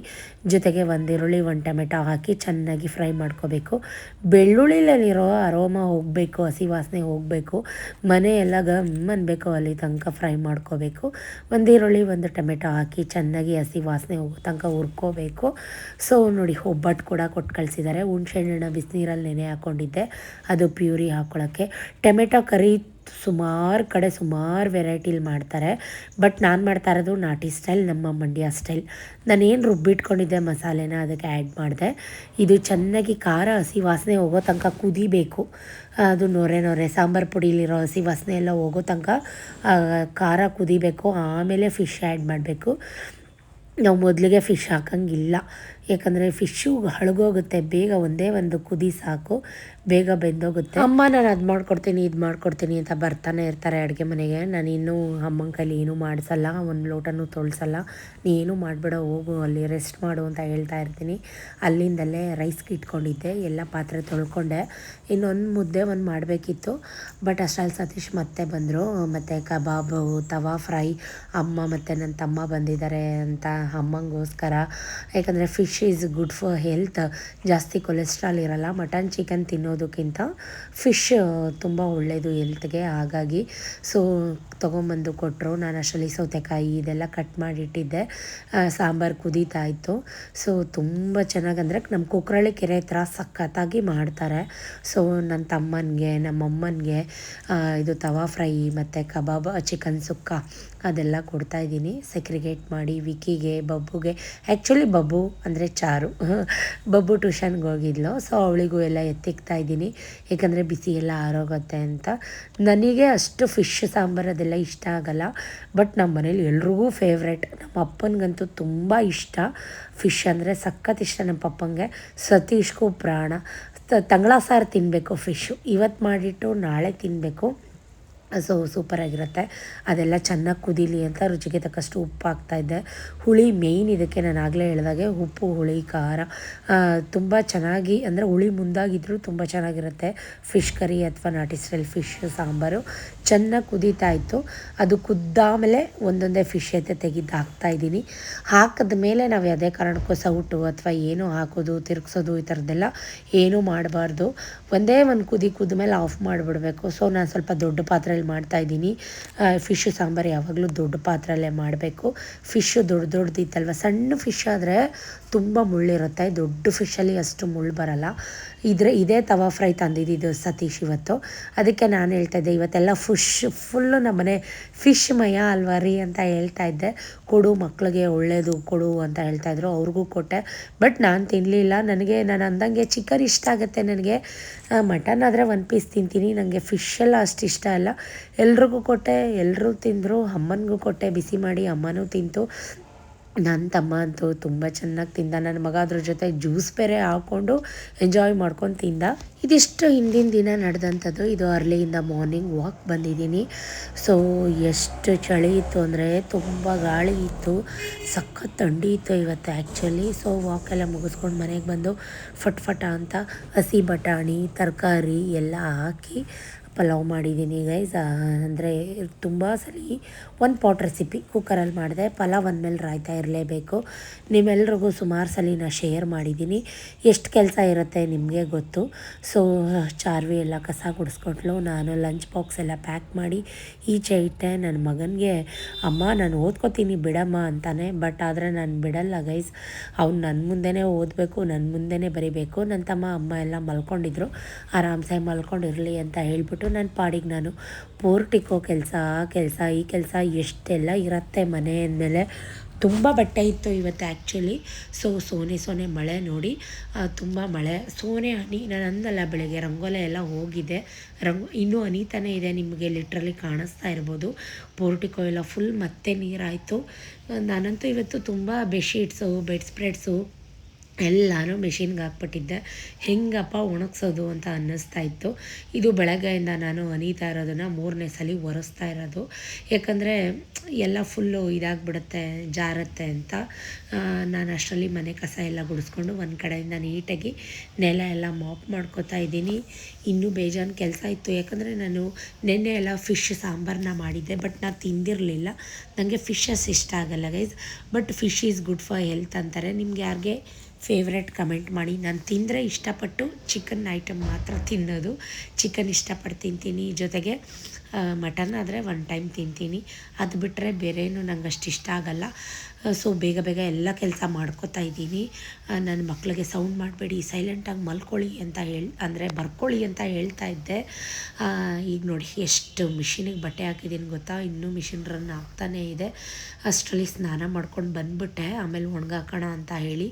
ಜೊತೆಗೆ ಒಂದು ಈರುಳ್ಳಿ, ಒಂದು ಟೊಮೆಟೊ ಹಾಕಿ ಚೆನ್ನಾಗಿ ಫ್ರೈ ಮಾಡ್ಕೋಬೇಕು. ಬೆಳ್ಳುಳ್ಳಿಲಿರೋ ಅರೋಮಾ ಹೋಗಬೇಕು, ಹಸಿ ವಾಸನೆ ಹೋಗಬೇಕು, ಮನೆ ಎಲ್ಲ ಅನ್ಬೇಕು, ಅಲ್ಲಿ ತನಕ ಫ್ರೈ ಮಾಡ್ಕೋಬೇಕು. ಒಂದು ಈರುಳ್ಳಿ, ಒಂದು ಟೊಮೆಟೊ ಹಾಕಿ ಚೆನ್ನಾಗಿ ಹಸಿ ವಾಸನೆ ಹೋಗೋ ತನಕ ಹುರ್ಕೋಬೇಕು. ಸೊ ನೋಡಿ, ಒಬ್ಬಟ್ಟು ಕೂಡ ಕೊಟ್ಟು ಕಳಿಸಿದ್ದಾರೆ. ಹುಣ್ಸೆಹಣ್ಣನ್ನ ಬಿಸಿನೀರಲ್ಲಿ ನೆನೆ ಹಾಕ್ಕೊಂಡಿದ್ದೆ, ಅದು ಪ್ಯೂರಿ ಹಾಕ್ಕೊಳ್ಳೋಕ್ಕೆ. ಟೊಮೆಟೊ ಕರಿ ಸುಮಾರು ಕಡೆ ಸುಮಾರು ವೆರೈಟಿಲಿ ಮಾಡ್ತಾರೆ, ಬಟ್ ನಾನು ಮಾಡ್ತಾ ಇರೋದು ನಾಟಿ ಸ್ಟೈಲ್, ನಮ್ಮ ಮಂಡ್ಯ ಸ್ಟೈಲ್. ನಾನೇನು ರುಬ್ಬಿಟ್ಕೊಂಡಿದ್ದೆ ಮಸಾಲೆನ ಅದಕ್ಕೆ ಆ್ಯಡ್ ಮಾಡಿದೆ. ಇದು ಚೆನ್ನಾಗಿ ಖಾರ ಹಸಿ ವಾಸನೆ ಹೋಗೋ ತನಕ ಕುದಿಬೇಕು. ಅದು ನೊರೆ ಸಾಂಬಾರು ಪುಡಿಲಿರೋ ಹಸಿ ವಾಸನೆ ಎಲ್ಲ ಹೋಗೋ ತನಕ ಖಾರ ಕುದಿಬೇಕು. ಆಮೇಲೆ ಫಿಶ್ ಆ್ಯಡ್ ಮಾಡಬೇಕು. ನಾವು ಮೊದಲಿಗೆ ಫಿಶ್ ಹಾಕೋಂಗಿಲ್ಲ, ಯಾಕಂದರೆ ಫಿಶ್ಶು ಹಳಗೋಗುತ್ತೆ ಬೇಗ. ಒಂದೇ ಒಂದು ಕುದಿ ಸಾಕು, ಬೇಗ ಬೆಂದೋಗುತ್ತೆ. ಅಮ್ಮ ನಾನು ಅದು ಮಾಡ್ಕೊಡ್ತೀನಿ, ಇದು ಮಾಡ್ಕೊಡ್ತೀನಿ ಅಂತ ಬರ್ತಾನೆ ಇರ್ತಾರೆ ಅಡುಗೆ ಮನೆಗೆ. ನಾನು ಇನ್ನೂ ಅಮ್ಮನ ಕೈಲಿ ಏನೂ ಮಾಡಿಸಲ್ಲ, ಒಂದು ಲೋಟನೂ ತೊಳ್ಸಲ್ಲ. ನೀನು ಮಾಡಿಬಿಡ, ಹೋಗು ಅಲ್ಲಿ ರೆಸ್ಟ್ ಮಾಡು ಅಂತ ಹೇಳ್ತಾ ಇರ್ತೀನಿ. ಅಲ್ಲಿಂದಲೇ ರೈಸ್ಗೆ ಇಟ್ಕೊಂಡಿದ್ದೆ, ಎಲ್ಲ ಪಾತ್ರೆ ತೊಳ್ಕೊಂಡೆ. ಇನ್ನೊಂದು ಮುದ್ದೆ ಒಂದು ಮಾಡಬೇಕಿತ್ತು, ಬಟ್ ಅಷ್ಟರಲ್ಲಿ ಸತೀಶ್ ಮತ್ತೆ ಬಂದರು. ಮತ್ತು ಕಬಾಬು, ತವಾ ಫ್ರೈ, ಅಮ್ಮ ಮತ್ತು ನನ್ನ ತಮ್ಮ ಬಂದಿದ್ದಾರೆ ಅಂತ ಅಮ್ಮಂಗೋಸ್ಕರ. ಯಾಕಂದರೆ fish is good for health, ಜಾಸ್ತಿ ಕೊಲೆಸ್ಟ್ರಾಲ್ ಇರಲ್ಲ. ಮಟನ್ ಚಿಕನ್ ತಿನ್ನೋದಕ್ಕಿಂತ ಫಿಶ್ ತುಂಬ ಒಳ್ಳೆಯದು ಹೆಲ್ತ್ಗೆ. ಹಾಗಾಗಿ ಸೊ ತೊಗೊಂಬಂದು ಕೊಟ್ಟರು. ನಾನು ಅಷ್ಟರಲ್ಲಿ ಸೌತೆಕಾಯಿ ಇದೆಲ್ಲ ಕಟ್ ಮಾಡಿಟ್ಟಿದ್ದೆ. ಸಾಂಬಾರು ಕುದೀತಾ ಇತ್ತು. ಸೊ ತುಂಬ ಚೆನ್ನಾಗಂದರೆ ನಮ್ಮ ಕುಕ್ರಳ್ಳಿ ಕೆರೆ ಹತ್ರ ಸಖತ್ತಾಗಿ ಮಾಡ್ತಾರೆ. ಸೊ ನನ್ನ ತಮ್ಮನಿಗೆ, ನಮ್ಮಮ್ಮನಿಗೆ ಇದು ತವಾ ಫ್ರೈ ಮತ್ತು ಕಬಾಬ್, ಚಿಕನ್ ಸುಕ್ಕ ಅದೆಲ್ಲ ಕೊಡ್ತಾಯಿದ್ದೀನಿ ಸೆಗ್ರಿಗೇಟ್ ಮಾಡಿ. ವಿಕಿಗೆ, ಬಬ್ಬುಗೆ, ಆ್ಯಕ್ಚುಲಿ ಬಬ್ಬು ಅಂದರೆ ಚಾರು, ಬಬ್ಬು ಟ್ಯೂಷನ್ಗೆ ಹೋಗಿದ್ಲು. ಸೊ ಅವಳಿಗೂ ಎಲ್ಲ ಎತ್ತಿಕ್ತಾಯಿದ್ದೀನಿ, ಏಕೆಂದರೆ ಬಿಸಿ ಎಲ್ಲ ಆರೋಗುತ್ತೆ ಅಂತ. ನನಗೆ ಅಷ್ಟು ಫಿಶ್ ಸಾಂಬಾರು ಅದೆಲ್ಲ ಇಷ್ಟ ಆಗಲ್ಲ, ಬಟ್ ನಮ್ಮ ಮನೇಲಿ ಎಲ್ರಿಗೂ ಫೇವ್ರೆಟ್. ನಮ್ಮ ಅಪ್ಪನಿಗಂತೂ ತುಂಬ ಇಷ್ಟ ಫಿಶ್ ಅಂದರೆ, ಸಖತ್ ಇಷ್ಟ ನಮ್ಮ ಪಪ್ಪಂಗೆ. ಸತೀಶ್ಗೂ ಪ್ರಾಣ. ತಂಗಳ ಸಾರು ತಿನ್ನಬೇಕು ಫಿಶ್ಶು, ಇವತ್ತು ಮಾಡಿಟ್ಟು ನಾಳೆ ತಿನ್ನಬೇಕು. ಸೊ ಸೂಪರಾಗಿರುತ್ತೆ. ಅದೆಲ್ಲ ಚೆನ್ನಾಗಿ ಕುದೀಲಿ ಅಂತ ರುಚಿಗೆ ತಕ್ಕಷ್ಟು ಉಪ್ಪು ಹಾಕ್ತಾಯಿದ್ದೆ. ಹುಳಿ ಮೇಯ್ನ್ ಇದಕ್ಕೆ, ನಾನು ಆಗಲೇ ಹೇಳಿದಾಗೆ ಉಪ್ಪು, ಹುಳಿ, ಖಾರ ತುಂಬ ಚೆನ್ನಾಗಿ, ಅಂದರೆ ಹುಳಿ ಮುಂದಾಗಿದ್ದರೂ ತುಂಬ ಚೆನ್ನಾಗಿರುತ್ತೆ ಫಿಶ್ ಕರಿ ಅಥವಾ ನಾಟಿ ಸ್ಟೈಲ್ ಫಿಶ್ ಸಾಂಬಾರು. ಚೆನ್ನಾಗಿ ಕುದೀತಾ ಇತ್ತು. ಅದು ಕುದ್ದಾಮೇಲೆ ಒಂದೊಂದೇ ಫಿಶ್ ತೆಗೆದು ಹಾಕ್ತಾಯಿದ್ದೀನಿ. ಹಾಕಿದ ಮೇಲೆ ನಾವು ಯಾವುದೇ ಕಾರಣಕ್ಕೂ ಸೌಟು ಅಥವಾ ಏನೂ ಹಾಕೋದು, ತಿರುಗಿಸೋದು ಈ ಥರದ್ದೆಲ್ಲ ಏನೂ ಮಾಡಬಾರ್ದು. ಒಂದೇ ಒಂದು ಕುದ ಮೇಲೆ ಆಫ್ ಮಾಡಿಬಿಡಬೇಕು. ಸೊ ನಾನು ಸ್ವಲ್ಪ ದೊಡ್ಡ ಪಾತ್ರೆಯಲ್ಲಿ ಮಾಡ್ತಾಯಿದ್ದೀನಿ. ಫಿಶ್ ಸಾಂಬಾರು ಯಾವಾಗಲೂ ದೊಡ್ಡ ಪಾತ್ರೆಯಲ್ಲೇ ಮಾಡಬೇಕು. ಫಿಶ್ಶು ದೊಡ್ಡದಿತ್ತಲ್ವ, ಸಣ್ಣ ಫಿಶ್ ಆದರೆ ತುಂಬ ಮುಳ್ಳಿರುತ್ತೆ, ದೊಡ್ಡ ಫಿಶಲ್ಲಿ ಅಷ್ಟು ಮುಳ್ಳು ಬರಲ್ಲ. ಇದೇ ತವಾ ಫ್ರೈ ತಂದಿದ್ದು ಸತೀಶ್ ಇವತ್ತು. ಅದಕ್ಕೆ ನಾನು ಹೇಳ್ತಾಯಿದ್ದೆ, ಇವತ್ತೆಲ್ಲ ಫುಲ್ಲು ನಮ್ಮನೆ ಫಿಶ್ ಮಯ ಅಲ್ವಾ ರೀ ಅಂತ ಹೇಳ್ತಾಯಿದ್ದೆ. ಕೊಡು ಮಕ್ಕಳಿಗೆ ಒಳ್ಳೆಯದು ಕೊಡು ಅಂತ ಹೇಳ್ತಾಯಿದ್ರು, ಅವ್ರಿಗೂ ಕೊಟ್ಟೆ. ಬಟ್ ನಾನು ತಿನ್ನಲಿಲ್ಲ. ನಾನು ಅಂದಂಗೆ ಚಿಕನ್ ಇಷ್ಟ ಆಗುತ್ತೆ ನನಗೆ, ಮಟನ್ ಆದರೆ ಒಂದು ಪೀಸ್ ತಿಂತೀನಿ. ನನಗೆ ಫಿಶೆಲ್ಲ ಅಷ್ಟು ಇಷ್ಟ ಇಲ್ಲ. ಎಲ್ರಿಗೂ ಕೊಟ್ಟೆ, ಎಲ್ಲರೂ ತಿಂದರು. ಅಮ್ಮನಿಗೂ ಕೊಟ್ಟೆ ಬಿಸಿ ಮಾಡಿ, ಅಮ್ಮನೂ ತಿಂತು. ನನ್ನ ತಮ್ಮ ಅಂತೂ ತುಂಬ ಚೆನ್ನಾಗಿ ತಿಂದ. ನನ್ನ ಮಗ ಅದ್ರ ಜೊತೆ ಜ್ಯೂಸ್ ಬೇರೆ ಹಾಕ್ಕೊಂಡು ಎಂಜಾಯ್ ಮಾಡ್ಕೊಂಡು ತಿಂದ. ಇದಿಷ್ಟು ಹಿಂದಿನ ದಿನ ನಡೆದಂಥದ್ದು. ಇದು ಅರ್ಲಿಯಿಂದ ಮಾರ್ನಿಂಗ್ ವಾಕ್ ಬಂದಿದ್ದೀನಿ. ಸೊ ಎಷ್ಟು ಚಳಿ ಇತ್ತು ಅಂದರೆ, ತುಂಬ ಗಾಳಿ ಇತ್ತು, ಸಖತ್ ಥಂಡಿ ಇತ್ತು ಇವತ್ತು ಆ್ಯಕ್ಚುಲಿ. ಸೊ ವಾಕೆಲ್ಲ ಮುಗಿಸ್ಕೊಂಡು ಮನೆಗೆ ಬಂದು ಫಟ್ ಅಂತ ಹಸಿ ಬಟಾಣಿ, ತರಕಾರಿ ಎಲ್ಲ ಹಾಕಿ ಪಲಾವ್ ಮಾಡಿದ್ದೀನಿ ಗೈಸ್. ಅಂದರೆ ತುಂಬ ಸಲ ಒಂದು ಪಾಟ್ ರೆಸಿಪಿ ಕುಕ್ಕರಲ್ಲಿ ಮಾಡಿದೆ. ಪಲಾವ್ ಅಂದಮೇಲೆ ರಾಯ್ತಾ ಇರಲೇಬೇಕು. ನಿಮ್ಮೆಲ್ರಿಗೂ ಸುಮಾರು ಸಲ ನಾನು ಶೇರ್ ಮಾಡಿದ್ದೀನಿ. ಎಷ್ಟು ಕೆಲಸ ಇರುತ್ತೆ ನಿಮಗೆ ಗೊತ್ತು. ಸೊ ಚಾರ್ವಿ ಎಲ್ಲ ಕಸ ಗುಡಿಸ್ಕೊಟ್ಲು. ನಾನು ಲಂಚ್ ಬಾಕ್ಸ್ ಎಲ್ಲ ಪ್ಯಾಕ್ ಮಾಡಿ ಈಚೆ ಇಟ್ಟೆ. ನನ್ನ ಮಗನಿಗೆ ಅಮ್ಮ ನಾನು ಓದ್ಕೋತೀನಿ ಬಿಡಮ್ಮ ಅಂತಾನೆ, ಬಟ್ ಆದರೆ ನಾನು ಬಿಡಲ್ಲ ಗೈಸ್. ಅವ್ನು ನನ್ನ ಮುಂದೆನೇ ಓದಬೇಕು, ನನ್ನ ಮುಂದೆನೇ ಬರಿಬೇಕು. ನನ್ನ ತಮ್ಮ ಅಮ್ಮ ಎಲ್ಲ ಮಲ್ಕೊಂಡಿದ್ರು, ಆರಾಮ್ಸೆ ಮಲ್ಕೊಂಡಿರಲಿ ಅಂತ ಹೇಳ್ಬಿಟ್ಟು ನನ್ನ ಪಾಡಿಗೆ ನಾನು ಪೋರ್ಟಿಕೋ ಕೆಲಸ ಈ ಕೆಲಸ ಎಷ್ಟೆಲ್ಲ ಇರುತ್ತೆ ಮನೆ ಅಂದಮೇಲೆ. ತುಂಬ ಬಟ್ಟೆ ಇತ್ತು ಇವತ್ತು ಆ್ಯಕ್ಚುಲಿ. ಸೋನೆ ಮಳೆ ನೋಡಿ ತುಂಬ ಮಳೆ ಸೋನೆ ಹನಿ. ನಾನು ಅಂದಲ್ಲ ಬೆಳಗ್ಗೆ ರಂಗೋಲೆ ಎಲ್ಲ ಹೋಗಿದೆ, ಇನ್ನೂ ಹನಿತಾನೇ ಇದೆ, ನಿಮಗೆ ಲಿಟ್ರಲಿ ಕಾಣಿಸ್ತಾ ಇರ್ಬೋದು. ಪೋರ್ಟಿಕೋ ಎಲ್ಲ ಫುಲ್ ಮತ್ತೆ ನೀರಾಯಿತು. ನಾನಂತೂ ಇವತ್ತು ತುಂಬ ಬೆಡ್ಶೀಟ್ಸು ಬೆಡ್ ಸ್ಪ್ರೆಡ್ಸು ಎಲ್ಲನೂ ಮೆಷಿನ್ಗೆ ಹಾಕ್ಬಿಟ್ಟಿದ್ದೆ. ಹೆಂಗಪ್ಪ ಒಣಗಿಸೋದು ಅಂತ ಅನ್ನಿಸ್ತಾ ಇತ್ತು. ಇದು ಬೆಳಗ್ಗೆಯಿಂದ ನಾನು ಅನೀತಾ ಇರೋದನ್ನು 3ನೇ ಸಲ ಒರೆಸ್ತಾ ಇರೋದು, ಯಾಕಂದರೆ ಎಲ್ಲ ಫುಲ್ಲು ಇದಾಗ್ಬಿಡುತ್ತೆ, ಜಾರತ್ತೆ ಅಂತ. ನಾನು ಅಷ್ಟರಲ್ಲಿ ಮನೆ ಕಸ ಎಲ್ಲ ಗುಡಿಸ್ಕೊಂಡು ಒಂದು ಕಡೆಯಿಂದ ನೀಟಾಗಿ ನೆಲ ಎಲ್ಲ ಮಾಪ್ ಮಾಡ್ಕೋತಾ ಇದ್ದೀನಿ. ಇನ್ನೂ ಬೇಜಾನು ಕೆಲಸ ಇತ್ತು, ಯಾಕಂದರೆ ನಾನು ನೆನ್ನೆ ಎಲ್ಲ ಫಿಶ್ ಸಾಂಬಾರನ್ನ ಮಾಡಿದ್ದೆ, ಬಟ್ ನಾನು ತಿಂದಿರಲಿಲ್ಲ. ನನಗೆ ಫಿಶಸ್ ಇಷ್ಟ ಆಗಲ್ಲ guys, but fish is good for health ಅಂತಾರೆ. ನಿಮ್ಗೆ ಯಾರಿಗೆ ಫೇವ್ರೆಟ್ ಕಮೆಂಟ್ ಮಾಡಿ. ನಾನು ತಿಂದರೆ ಇಷ್ಟಪಟ್ಟು ಚಿಕನ್ ಐಟಮ್ ಮಾತ್ರ ತಿನ್ನೋದು. ಚಿಕನ್ ಇಷ್ಟಪಟ್ಟು ತಿಂತೀನಿ, ಜೊತೆಗೆ ಮಟನ್ ಆದರೆ 1 ಟೈಮ್ ತಿಂತೀನಿ. ಅದು ಬಿಟ್ಟರೆ ಬೇರೇನು ನಂಗೆ ಅಷ್ಟು ಇಷ್ಟ ಆಗಲ್ಲ. ಬೇಗ ಎಲ್ಲ ಕೆಲಸ ಮಾಡ್ಕೋತಾ ಇದ್ದೀನಿ. ನನ್ನ ಮಕ್ಕಳಿಗೆ ಸೌಂಡ್ ಮಾಡಬೇಡಿ, ಸೈಲೆಂಟಾಗಿ ಮಲ್ಕೊಳ್ಳಿ ಅಂತ ಬರ್ಕೊಳ್ಳಿ ಅಂತ ಹೇಳ್ತಾ ಇದ್ದೆ. ಈಗ ನೋಡಿ ಎಷ್ಟು ಮಿಷಿನಿಗೆ ಬಟ್ಟೆ ಹಾಕಿದ್ದೀನಿ ಗೊತ್ತಾ, ಇನ್ನೂ ಮಿಷಿನ್ ರನ್ ಆಗ್ತಾನೇ ಇದೆ. ಅಷ್ಟರಲ್ಲಿ ಸ್ನಾನ ಮಾಡ್ಕೊಂಡು ಬಂದುಬಿಟ್ಟೆ, ಆಮೇಲೆ ಒಣಗಾಕೋಣ ಅಂತ ಹೇಳಿ.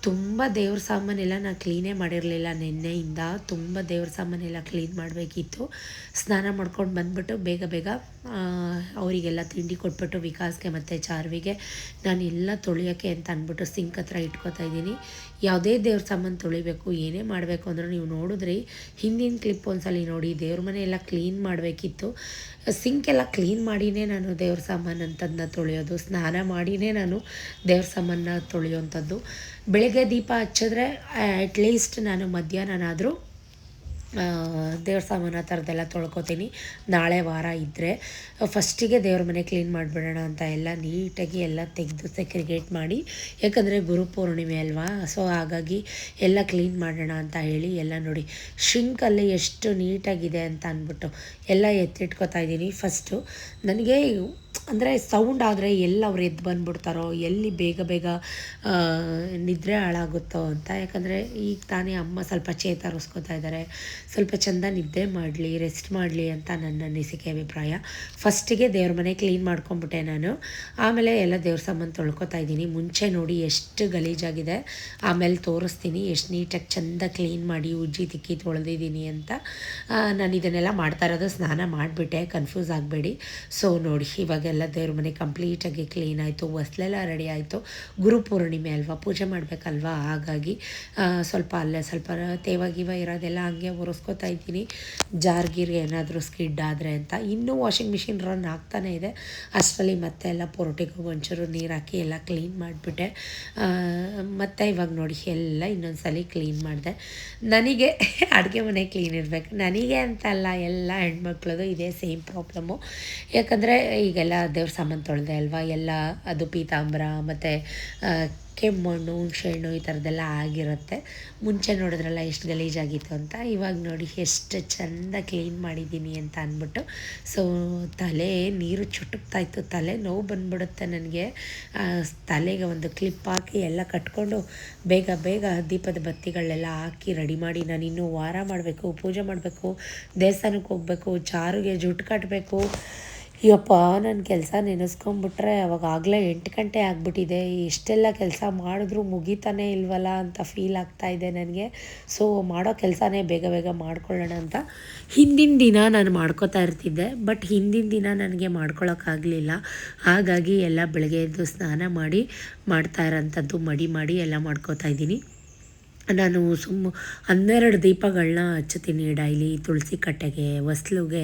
ತುಂಬ ದೇವ್ರ ಸಾಮಾನೆಲ್ಲ ನಾನು ಕ್ಲೀನೇ ಮಾಡಿರಲಿಲ್ಲ ನಿನ್ನೆಯಿಂದ. ತುಂಬ ದೇವ್ರ ಸಾಮಾನೆಲ್ಲ ಕ್ಲೀನ್ ಮಾಡಬೇಕಿತ್ತು. ಸ್ನಾನ ಮಾಡ್ಕೊಂಡು ಬಂದುಬಿಟ್ಟು ಬೇಗ ಅವರಿಗೆಲ್ಲ ತಿಂಡಿ ಕೊಟ್ಬಿಟ್ಟು ವಿಕಾಸ್ಗೆ ಮತ್ತು ಚಾರ್ವಿಗೆ ನಾನು ಎಲ್ಲ ತೊಳಿಯೋಕ್ಕೆ ಅಂತ ಅಂದ್ಬಿಟ್ಟು ಸಿಂಕ್ ಹತ್ರ ಇಟ್ಕೋತಾ ಇದ್ದೀನಿ. ಯಾವುದೇ ದೇವ್ರ ಸಾಮಾನು ತೊಳಿಬೇಕು, ಏನೇ ಮಾಡಬೇಕು ಅಂದ್ರೆ ನೀವು ನೋಡಿದ್ರಿ ಹಿಂದಿನ ಕ್ಲಿಪ್ ಒಂದ್ಸಲ ನೋಡಿ, ದೇವ್ರ ಮನೆ ಎಲ್ಲ ಕ್ಲೀನ್ ಮಾಡಬೇಕಿತ್ತು. ಸಿಂಕೆಲ್ಲ ಕ್ಲೀನ್ ಮಾಡಿನೇ ನಾನು ದೇವ್ರ ಸಾಮಾನು ಅಂತದನ್ನ ತೊಳೆಯೋದು, ಸ್ನಾನ ಮಾಡಿನೇ ನಾನು ದೇವ್ರ ಸಾಮಾನ ತೊಳೆಯೋವಂಥದ್ದು. ಬೆಳಗ್ಗೆ ದೀಪ ಹಚ್ಚಿದ್ರೆ ಅಟ್ಲೀಸ್ಟ್ ನಾನು ಮಧ್ಯಾಹ್ನನಾದರೂ ದೇವ್ರ ಸಾಮಾನು ಆ ಥರದ್ದೆಲ್ಲ ತೊಳ್ಕೊತೀನಿ. ನಾಳೆ ವಾರ ಇದ್ದರೆ ಫಸ್ಟಿಗೆ ದೇವ್ರ ಮನೆ ಕ್ಲೀನ್ ಮಾಡಿಬಿಡೋಣ ಅಂತ ಎಲ್ಲ ನೀಟಾಗಿ ಎಲ್ಲ ತೆಗೆದು ಸೆಕ್ರಿಗೇಟ್ ಮಾಡಿ, ಯಾಕಂದರೆ ಗುರುಪೂರ್ಣಿಮೆ ಅಲ್ವಾ, ಹಾಗಾಗಿ ಎಲ್ಲ ಕ್ಲೀನ್ ಮಾಡೋಣ ಅಂತ ಹೇಳಿ ಎಲ್ಲ ನೋಡಿ ಶಿಂಕಲ್ಲಿ ಎಷ್ಟು ನೀಟಾಗಿದೆ ಅಂತ ಅಂದ್ಬಿಟ್ಟು ಎಲ್ಲ ಎತ್ತಿಟ್ಕೊತಾ ಇದ್ದೀನಿ. ಫಸ್ಟು ನನಗೆ ಅಂದರೆ ಸೌಂಡ್ ಆದರೆ ಎಲ್ಲಿ ಅವ್ರು ಎದ್ದು ಬಂದುಬಿಡ್ತಾರೋ, ಎಲ್ಲಿ ಬೇಗ ನಿದ್ರೆ ಹಾಳಾಗುತ್ತೋ ಅಂತ. ಯಾಕಂದರೆ ಈಗ ತಾನೇ ಅಮ್ಮ ಸ್ವಲ್ಪ ಚೇತರಿಸ್ಕೊತಾ ಇದ್ದಾರೆ, ಸ್ವಲ್ಪ ಚೆಂದ ನಿದ್ದೆ ಮಾಡಲಿ, ರೆಸ್ಟ್ ಮಾಡಲಿ ಅಂತ ನನ್ನ ಅನಿಸಿಕೆ ಅಭಿಪ್ರಾಯ. ಫಸ್ಟಿಗೆ ದೇವ್ರ ಮನೆ ಕ್ಲೀನ್ ಮಾಡ್ಕೊಂಬಿಟ್ಟೆ ನಾನು, ಆಮೇಲೆ ಎಲ್ಲ ದೇವ್ರ ಸಾಮಾನು ತೊಳ್ಕೊತಾ ಇದ್ದೀನಿ. ಮುಂಚೆ ನೋಡಿ ಎಷ್ಟು ಗಲೀಜಾಗಿದೆ, ಆಮೇಲೆ ತೋರಿಸ್ತೀನಿ ಎಷ್ಟು ನೀಟಾಗಿ ಚೆಂದ ಕ್ಲೀನ್ ಮಾಡಿ ಉಜ್ಜಿ ತಿಕ್ಕಿ ತೊಳೆದಿದ್ದೀನಿ ಅಂತ. ನಾನು ಇದನ್ನೆಲ್ಲ ಮಾಡ್ತಾ ಇರೋದು ಸ್ನಾನ ಮಾಡಿಬಿಟ್ಟೆ, ಕನ್ಫ್ಯೂಸ್ ಆಗಬೇಡಿ. ನೋಡಿ ಇವಾಗೆಲ್ಲ ದೇವ್ರ ಮನೆ ಕಂಪ್ಲೀಟಾಗಿ ಕ್ಲೀನ್ ಆಯಿತು, ಹೊಸ್ಲೆಲ್ಲ ರೆಡಿ ಆಯಿತು. ಗುರುಪೂರ್ಣಿಮೆ ಅಲ್ವಾ, ಪೂಜೆ ಮಾಡಬೇಕಲ್ವಾ, ಹಾಗಾಗಿ ಸ್ವಲ್ಪ ಅಲ್ಲೇ ಸ್ವಲ್ಪ ತೇವಾಗಿವ ಇರೋದೆಲ್ಲ ಹಂಗೆ ಒರೆಸ್ಕೊತಾ ಇದ್ದೀನಿ. ಜಾರ್ಗಿರ್ ಏನಾದರೂ ಸ್ಕಿಡ್ ಆದರೆ ಅಂತ. ಇನ್ನೂ ವಾಷಿಂಗ್ ಮಿಷಿನ್ ರನ್ ಆಗ್ತಾನೇ ಇದೆ. ಅಷ್ಟರಲ್ಲಿ ಮತ್ತೆ ಎಲ್ಲ ಪೊರಟಿಗೆ ಒಂಚೂರು ನೀರು ಹಾಕಿ ಎಲ್ಲ ಕ್ಲೀನ್ ಮಾಡಿಬಿಟ್ಟೆ. ಮತ್ತು ಇವಾಗ ನೋಡಿ ಎಲ್ಲ ಇನ್ನೊಂದು ಸಲ ಕ್ಲೀನ್ ಮಾಡಿದೆ. ನನಗೆ ಅಡುಗೆ ಮನೆ ಕ್ಲೀನ್ ಇರಬೇಕು, ನನಗೆ ಅಂತಲ್ಲ, ಎಲ್ಲ ಹೆಣ್ಮಕ್ಳದು ಇದೇ ಸೇಮ್ ಪ್ರಾಬ್ಲಮ್ಮು. ಯಾಕಂದರೆ ಈಗೆಲ್ಲ ದೇವ್ರ ಸಾಮಾನು ತೊಳೆದೆ ಅಲ್ವಾ, ಎಲ್ಲ ಅದು ಪೀತಾಂಬರ ಮತ್ತು ಕೆಮ್ಮಣ್ಣು ಹುಣಸೆಹಣ್ಣು ಈ ಥರದ್ದೆಲ್ಲ ಆಗಿರುತ್ತೆ. ಮುಂಚೆ ನೋಡಿದ್ರಲ್ಲ ಎಷ್ಟು ಗಲೀಜಾಗಿತ್ತು ಅಂತ, ಇವಾಗ ನೋಡಿ ಎಷ್ಟು ಚೆಂದ ಕ್ಲೀನ್ ಮಾಡಿದ್ದೀನಿ ಅಂತ ಅಂದ್ಬಿಟ್ಟು. ತಲೆ ನೀರು ಚುಟುಕ್ತಾಯಿತ್ತು, ತಲೆ ನೋವು ಬಂದುಬಿಡುತ್ತೆ ನನಗೆ. ತಲೆಗೆ ಒಂದು ಕ್ಲಿಪ್ ಹಾಕಿ ಎಲ್ಲ ಕಟ್ಕೊಂಡು ಬೇಗ ದೀಪದ ಬತ್ತಿಗಳನ್ನೆಲ್ಲ ಹಾಕಿ ರೆಡಿ ಮಾಡಿ ನಾನು ಇನ್ನೂ ವಾರ ಮಾಡಬೇಕು, ಪೂಜೆ ಮಾಡಬೇಕು, ದೇವಸ್ಥಾನಕ್ಕೆ ಹೋಗಬೇಕು, ಚಾರುಗೆ ಜುಟ್ಟು ಕಟ್ಟಬೇಕು. ಯಪ್ಪ, ನನ್ನ ಕೆಲಸ ನೆನೆಸ್ಕೊಂಬಿಟ್ರೆ ಅವಾಗಲೇ 8 ಗಂಟೆ ಆಗಿಬಿಟ್ಟಿದೆ. ಇಷ್ಟೆಲ್ಲ ಕೆಲಸ ಮಾಡಿದ್ರೂ ಮುಗಿತಾನೇ ಇಲ್ವಲ್ಲ ಅಂತ ಫೀಲ್ ಆಗ್ತಾಯಿದೆ ನನಗೆ. ಮಾಡೋ ಕೆಲಸನೇ ಬೇಗ ಮಾಡ್ಕೊಳ್ಳೋಣ ಅಂತ ಹಿಂದಿನ ದಿನ ನಾನು ಮಾಡ್ಕೋತಾ ಇರ್ತಿದ್ದೆ, ಬಟ್ ಹಿಂದಿನ ದಿನ ನನಗೆ ಮಾಡ್ಕೊಳ್ಳೋಕ್ಕಾಗಲಿಲ್ಲ. ಹಾಗಾಗಿ ಎಲ್ಲ ಬೆಳಗ್ಗೆ ಎದ್ದು ಸ್ನಾನ ಮಾಡಿ ಮಾಡ್ತಾ ಇರೋಂಥದ್ದು ಮಡಿ ಮಾಡಿ ಎಲ್ಲ ಮಾಡ್ಕೋತಾ ಇದ್ದೀನಿ. ನಾನು 12 ದೀಪಗಳನ್ನ ಹಚ್ಚುತ್ತೀನಿ ಡೈಲಿ. ತುಳಸಿ ಕಟ್ಟೆಗೆ, ಹೊಸ್ಲಿಗೆ,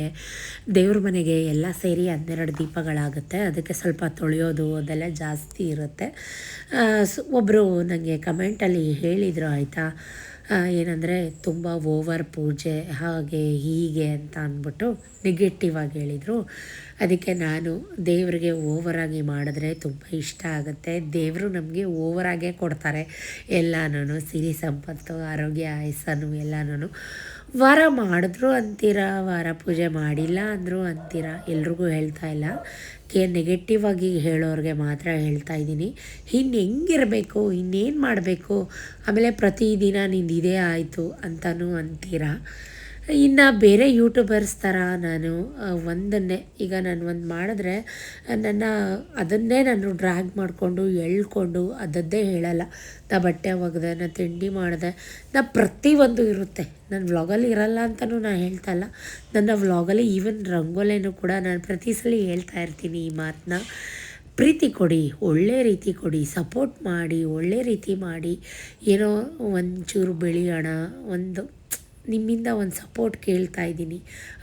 ದೇವ್ರ ಮನೆಗೆ ಎಲ್ಲ ಸೇರಿ 12 ದೀಪಗಳಾಗುತ್ತೆ. ಅದಕ್ಕೆ ಸ್ವಲ್ಪ ತೊಳೆಯೋದು ಅದೆಲ್ಲ ಜಾಸ್ತಿ ಇರುತ್ತೆ. ಒಬ್ಬರು ನನಗೆ ಕಮೆಂಟಲ್ಲಿ ಹೇಳಿದರು ಆಯಿತಾ, ಏನಂದರೆ ತುಂಬ ಓವರ್ ಪೂಜೆ ಹಾಗೆ ಹೀಗೆ ಅಂತ ಅಂದ್ಬಿಟ್ಟು ನೆಗೆಟಿವ್ ಆಗಿ ಹೇಳಿದರು. ಅದಕ್ಕೆ ನಾನು ದೇವರಿಗೆ ಓವರಾಗಿ ಮಾಡಿದ್ರೆ ತುಂಬ ಇಷ್ಟ ಆಗುತ್ತೆ. ದೇವರು ನಮಗೆ ಓವರಾಗೇ ಕೊಡ್ತಾರೆ ಎಲ್ಲನೂ, ಸಿರಿ ಸಂಪತ್ತು, ಆರೋಗ್ಯ, ಆಯಸ್ಸನ್ನು ಎಲ್ಲನೂ. ವಾರ ಮಾಡಿದ್ರು ಅಂತೀರಾ, ವಾರ ಪೂಜೆ ಮಾಡಿಲ್ಲ ಅಂದರೂ ಅಂತೀರಾ. ಎಲ್ರಿಗೂ ಹೇಳ್ತಾ ಇಲ್ಲ, ನೆಗೆಟಿವ್ ಆಗಿ ಹೇಳೋರಿಗೆ ಮಾತ್ರ ಹೇಳ್ತಾ ಇದ್ದೀನಿ. ಇನ್ನು ಹೆಂಗಿರಬೇಕು, ಇನ್ನೇನು ಮಾಡಬೇಕು, ಆಮೇಲೆ ಪ್ರತಿದಿನ ನಿಂದು ಇದೇ ಆಯಿತು ಅಂತಲೂ ಅಂತೀರಾ. ಇನ್ನು ಬೇರೆ ಯೂಟ್ಯೂಬರ್ಸ್ ಥರ ನಾನು ಒಂದನ್ನೇ ಈಗ ನಾನು ಒಂದು ಮಾಡಿದ್ರೆ ಅದನ್ನೇ ನಾನು ಡ್ರ್ಯಾಗ್ ಮಾಡಿಕೊಂಡು ಎಳ್ಕೊಂಡು ಅದದ್ದೇ ಹೇಳಲ್ಲ. ನಾ ಬಟ್ಟೆ ಒಗೆದೆ, ನಾ ತಿಂಡಿ ಮಾಡಿದೆ, ನಾ ಪ್ರತಿಯೊಂದು ಇರುತ್ತೆ. ನನ್ನ ವ್ಲಾಗಲ್ಲಿ ಇರಲ್ಲ ಅಂತಲೂ ನಾನು ಹೇಳ್ತಾ ಇಲ್ಲ. ನನ್ನ ವ್ಲಾಗಲ್ಲಿ ಈವನ್ ರಂಗೋಲಿನೂ ಕೂಡ ನಾನು ಪ್ರತಿ ಸಲ ಹೇಳ್ತಾ ಇರ್ತೀನಿ ಈ ಮಾತನ್ನ. ಪ್ರೀತಿ ಕೊಡಿ, ಒಳ್ಳೆ ರೀತಿ ಕೊಡಿ, ಸಪೋರ್ಟ್ ಮಾಡಿ, ಒಳ್ಳೆ ರೀತಿ ಮಾಡಿ. ಏನೋ ಒಂಚೂರು ಬೆಳೆಯೋಣ, ನಿಮ್ಮಿಂದ ಒಂದು ಸಪೋರ್ಟ್ ಕೇಳ್ತಾ ಇದ್ದೀನಿ.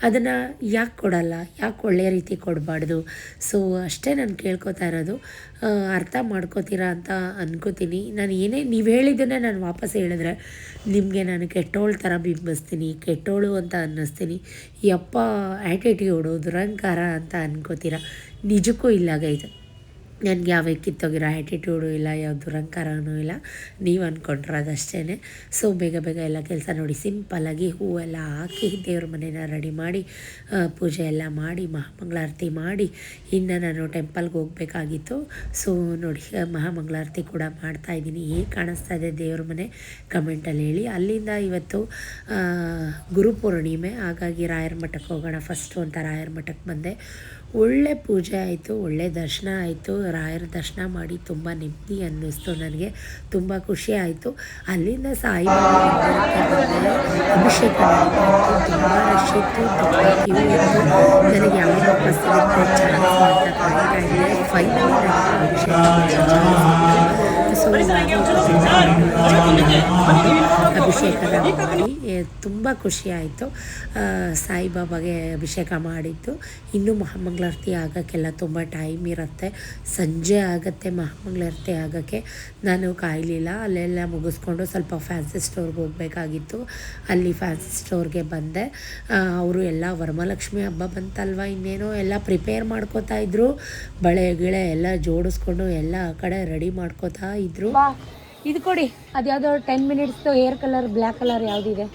ಅದನ್ನು ಯಾಕೆ ಕೊಡಲ್ಲ, ಯಾಕೆ ಒಳ್ಳೆ ರೀತಿ ಕೊಡಬಾರ್ದು? ಸೊ ಅಷ್ಟೇ ನಾನು ಕೇಳ್ಕೊತಾ ಇರೋದು. ಅರ್ಥ ಮಾಡ್ಕೋತೀರಾ ಅಂತ ಅನ್ಕೋತೀನಿ. ನಾನು ಏನೇ ನೀವು ಹೇಳಿದ್ದನ್ನೇ ನಾನು ವಾಪಸ್ ಹೇಳಿದ್ರೆ ನಿಮಗೆ ನಾನು ಕೆಟ್ಟೋಳ ಥರ ಬಿಂಬಿಸ್ತೀನಿ, ಕೆಟ್ಟೋಳು ಅಂತ ಅನ್ನಿಸ್ತೀನಿ. ಯಪ್ಪ ಆ್ಯಟಿಟ್ಯೂಡು, ದುರಂಕಾರ ಅಂತ ಅನ್ಕೋತೀರಾ. ನಿಜಕ್ಕೂ ಇಲ್ಲ ಗೈಸ್, ನನಗೆ ಯಾವ ಕಿತ್ತೋಗಿರೋ ಆ್ಯಟಿಟ್ಯೂಡು ಇಲ್ಲ, ಯಾವ ದುರಂಕಾರನೂ ಇಲ್ಲ. ನೀವು ಅಂದ್ಕೊಂಡಿರೋದಷ್ಟೇ. ಸೊ ಬೇಗ ಬೇಗ ಎಲ್ಲ ಕೆಲಸ ನೋಡಿ ಸಿಂಪಲ್ಲಾಗಿ ಹೂವೆಲ್ಲ ಹಾಕಿ ದೇವ್ರ ಮನೇನ ರೆಡಿ ಮಾಡಿ ಪೂಜೆ ಎಲ್ಲ ಮಾಡಿ ಮಹಾಮಂಗಳಾರತಿ ಮಾಡಿ ಇನ್ನು ನಾನು ಟೆಂಪಲ್ಗೆ ಹೋಗಬೇಕಾಗಿತ್ತು. ಸೊ ನೋಡಿ ಮಹಾಮಂಗಳಾರತಿ ಕೂಡ ಮಾಡ್ತಾಯಿದ್ದೀನಿ. ಹೇಗೆ ಕಾಣಿಸ್ತಾ ಇದೆ ದೇವ್ರ ಮನೆ ಕಮೆಂಟಲ್ಲಿ ಹೇಳಿ. ಅಲ್ಲಿಂದ ಇವತ್ತು ಗುರುಪೂರ್ಣಿಮೆ, ಹಾಗಾಗಿ ರಾಯರ ಮಠಕ್ಕೆ ಹೋಗೋಣ ಫಸ್ಟು ಅಂತ ರಾಯರ ಮಠಕ್ಕೆ ಬಂದೆ. ಒಳ್ಳೆ ಪೂಜೆ ಆಯಿತು, ಒಳ್ಳೆ ದರ್ಶನ ಆಯಿತು. ರಾಯರ ದರ್ಶನ ಮಾಡಿ ತುಂಬ ನೆಮ್ಮದಿ ಅನ್ನಿಸ್ತು, ನನಗೆ ತುಂಬ ಖುಷಿ ಆಯಿತು. ಅಲ್ಲಿಂದ ಸಾಯಿಬಾಬಾ ಬಂದೆ, ಅಭಿಷೇಕ ತುಂಬ ರಶ್ ಇತ್ತು, ತುಂಬ ಕ್ಯೂ ಇತ್ತು. ನನಗೆ ಯಾವಾಗ ವಾಪಸ್ ಸಿಗುತ್ತೆ ಚಾನ್ಸ್ ಅಂತ ಕಾಯ್ತಾ ಇದ್ದೆ. ಫೈನಲಿ ನನಗೆ ಅಭಿಷೇಕ ಅಭಿಷೇಕನ ಮಾಡಿ ತುಂಬ ಖುಷಿ ಆಯಿತು. ಸಾಯಿಬಾಬಾಗೆ ಅಭಿಷೇಕ ಮಾಡಿದ್ದು. ಇನ್ನೂ ಮಹಾಮಂಗಳಾರತಿ ಆಗೋಕ್ಕೆಲ್ಲ ತುಂಬ ಟೈಮ್ ಇರುತ್ತೆ, ಸಂಜೆ ಆಗುತ್ತೆ ಮಹಾಮಂಗಳಾರತಿ ಆಗೋಕ್ಕೆ. ನಾನು ಕಾಯಲಿಲ್ಲ, ಅಲ್ಲೆಲ್ಲ ಮುಗಿಸ್ಕೊಂಡು ಸ್ವಲ್ಪ ಫ್ಯಾನ್ಸಿ ಸ್ಟೋರ್ಗೆ ಹೋಗಬೇಕಾಗಿತ್ತು. ಅಲ್ಲಿ ಫ್ಯಾನ್ಸಿ ಸ್ಟೋರ್ಗೆ ಬಂದೆ. ಅವರು ಎಲ್ಲ ವರಮಹಾಲಕ್ಷ್ಮಿ ಹಬ್ಬ ಬಂತಲ್ವ, ಇನ್ನೇನೋ ಎಲ್ಲ ಪ್ರಿಪೇರ್ ಮಾಡ್ಕೋತಾ ಇದ್ರು. ಬಳೆ ಗಿಳೆ ಎಲ್ಲ ಜೋಡಿಸ್ಕೊಂಡು ಎಲ್ಲ ಆ ಕಡೆ ರೆಡಿ ಮಾಡ್ಕೋತಾ ಇದ್ರು. ಇದು ಕೊಡಿ, ಅದ್ಯಾವುದೋ 10 ಮಿನಿಟ್ಸ್ದು ಹೇರ್ ಕಲರ್ ಬ್ಲ್ಯಾಕ್ ಕಲರ್ ಯಾವುದಿದೆ?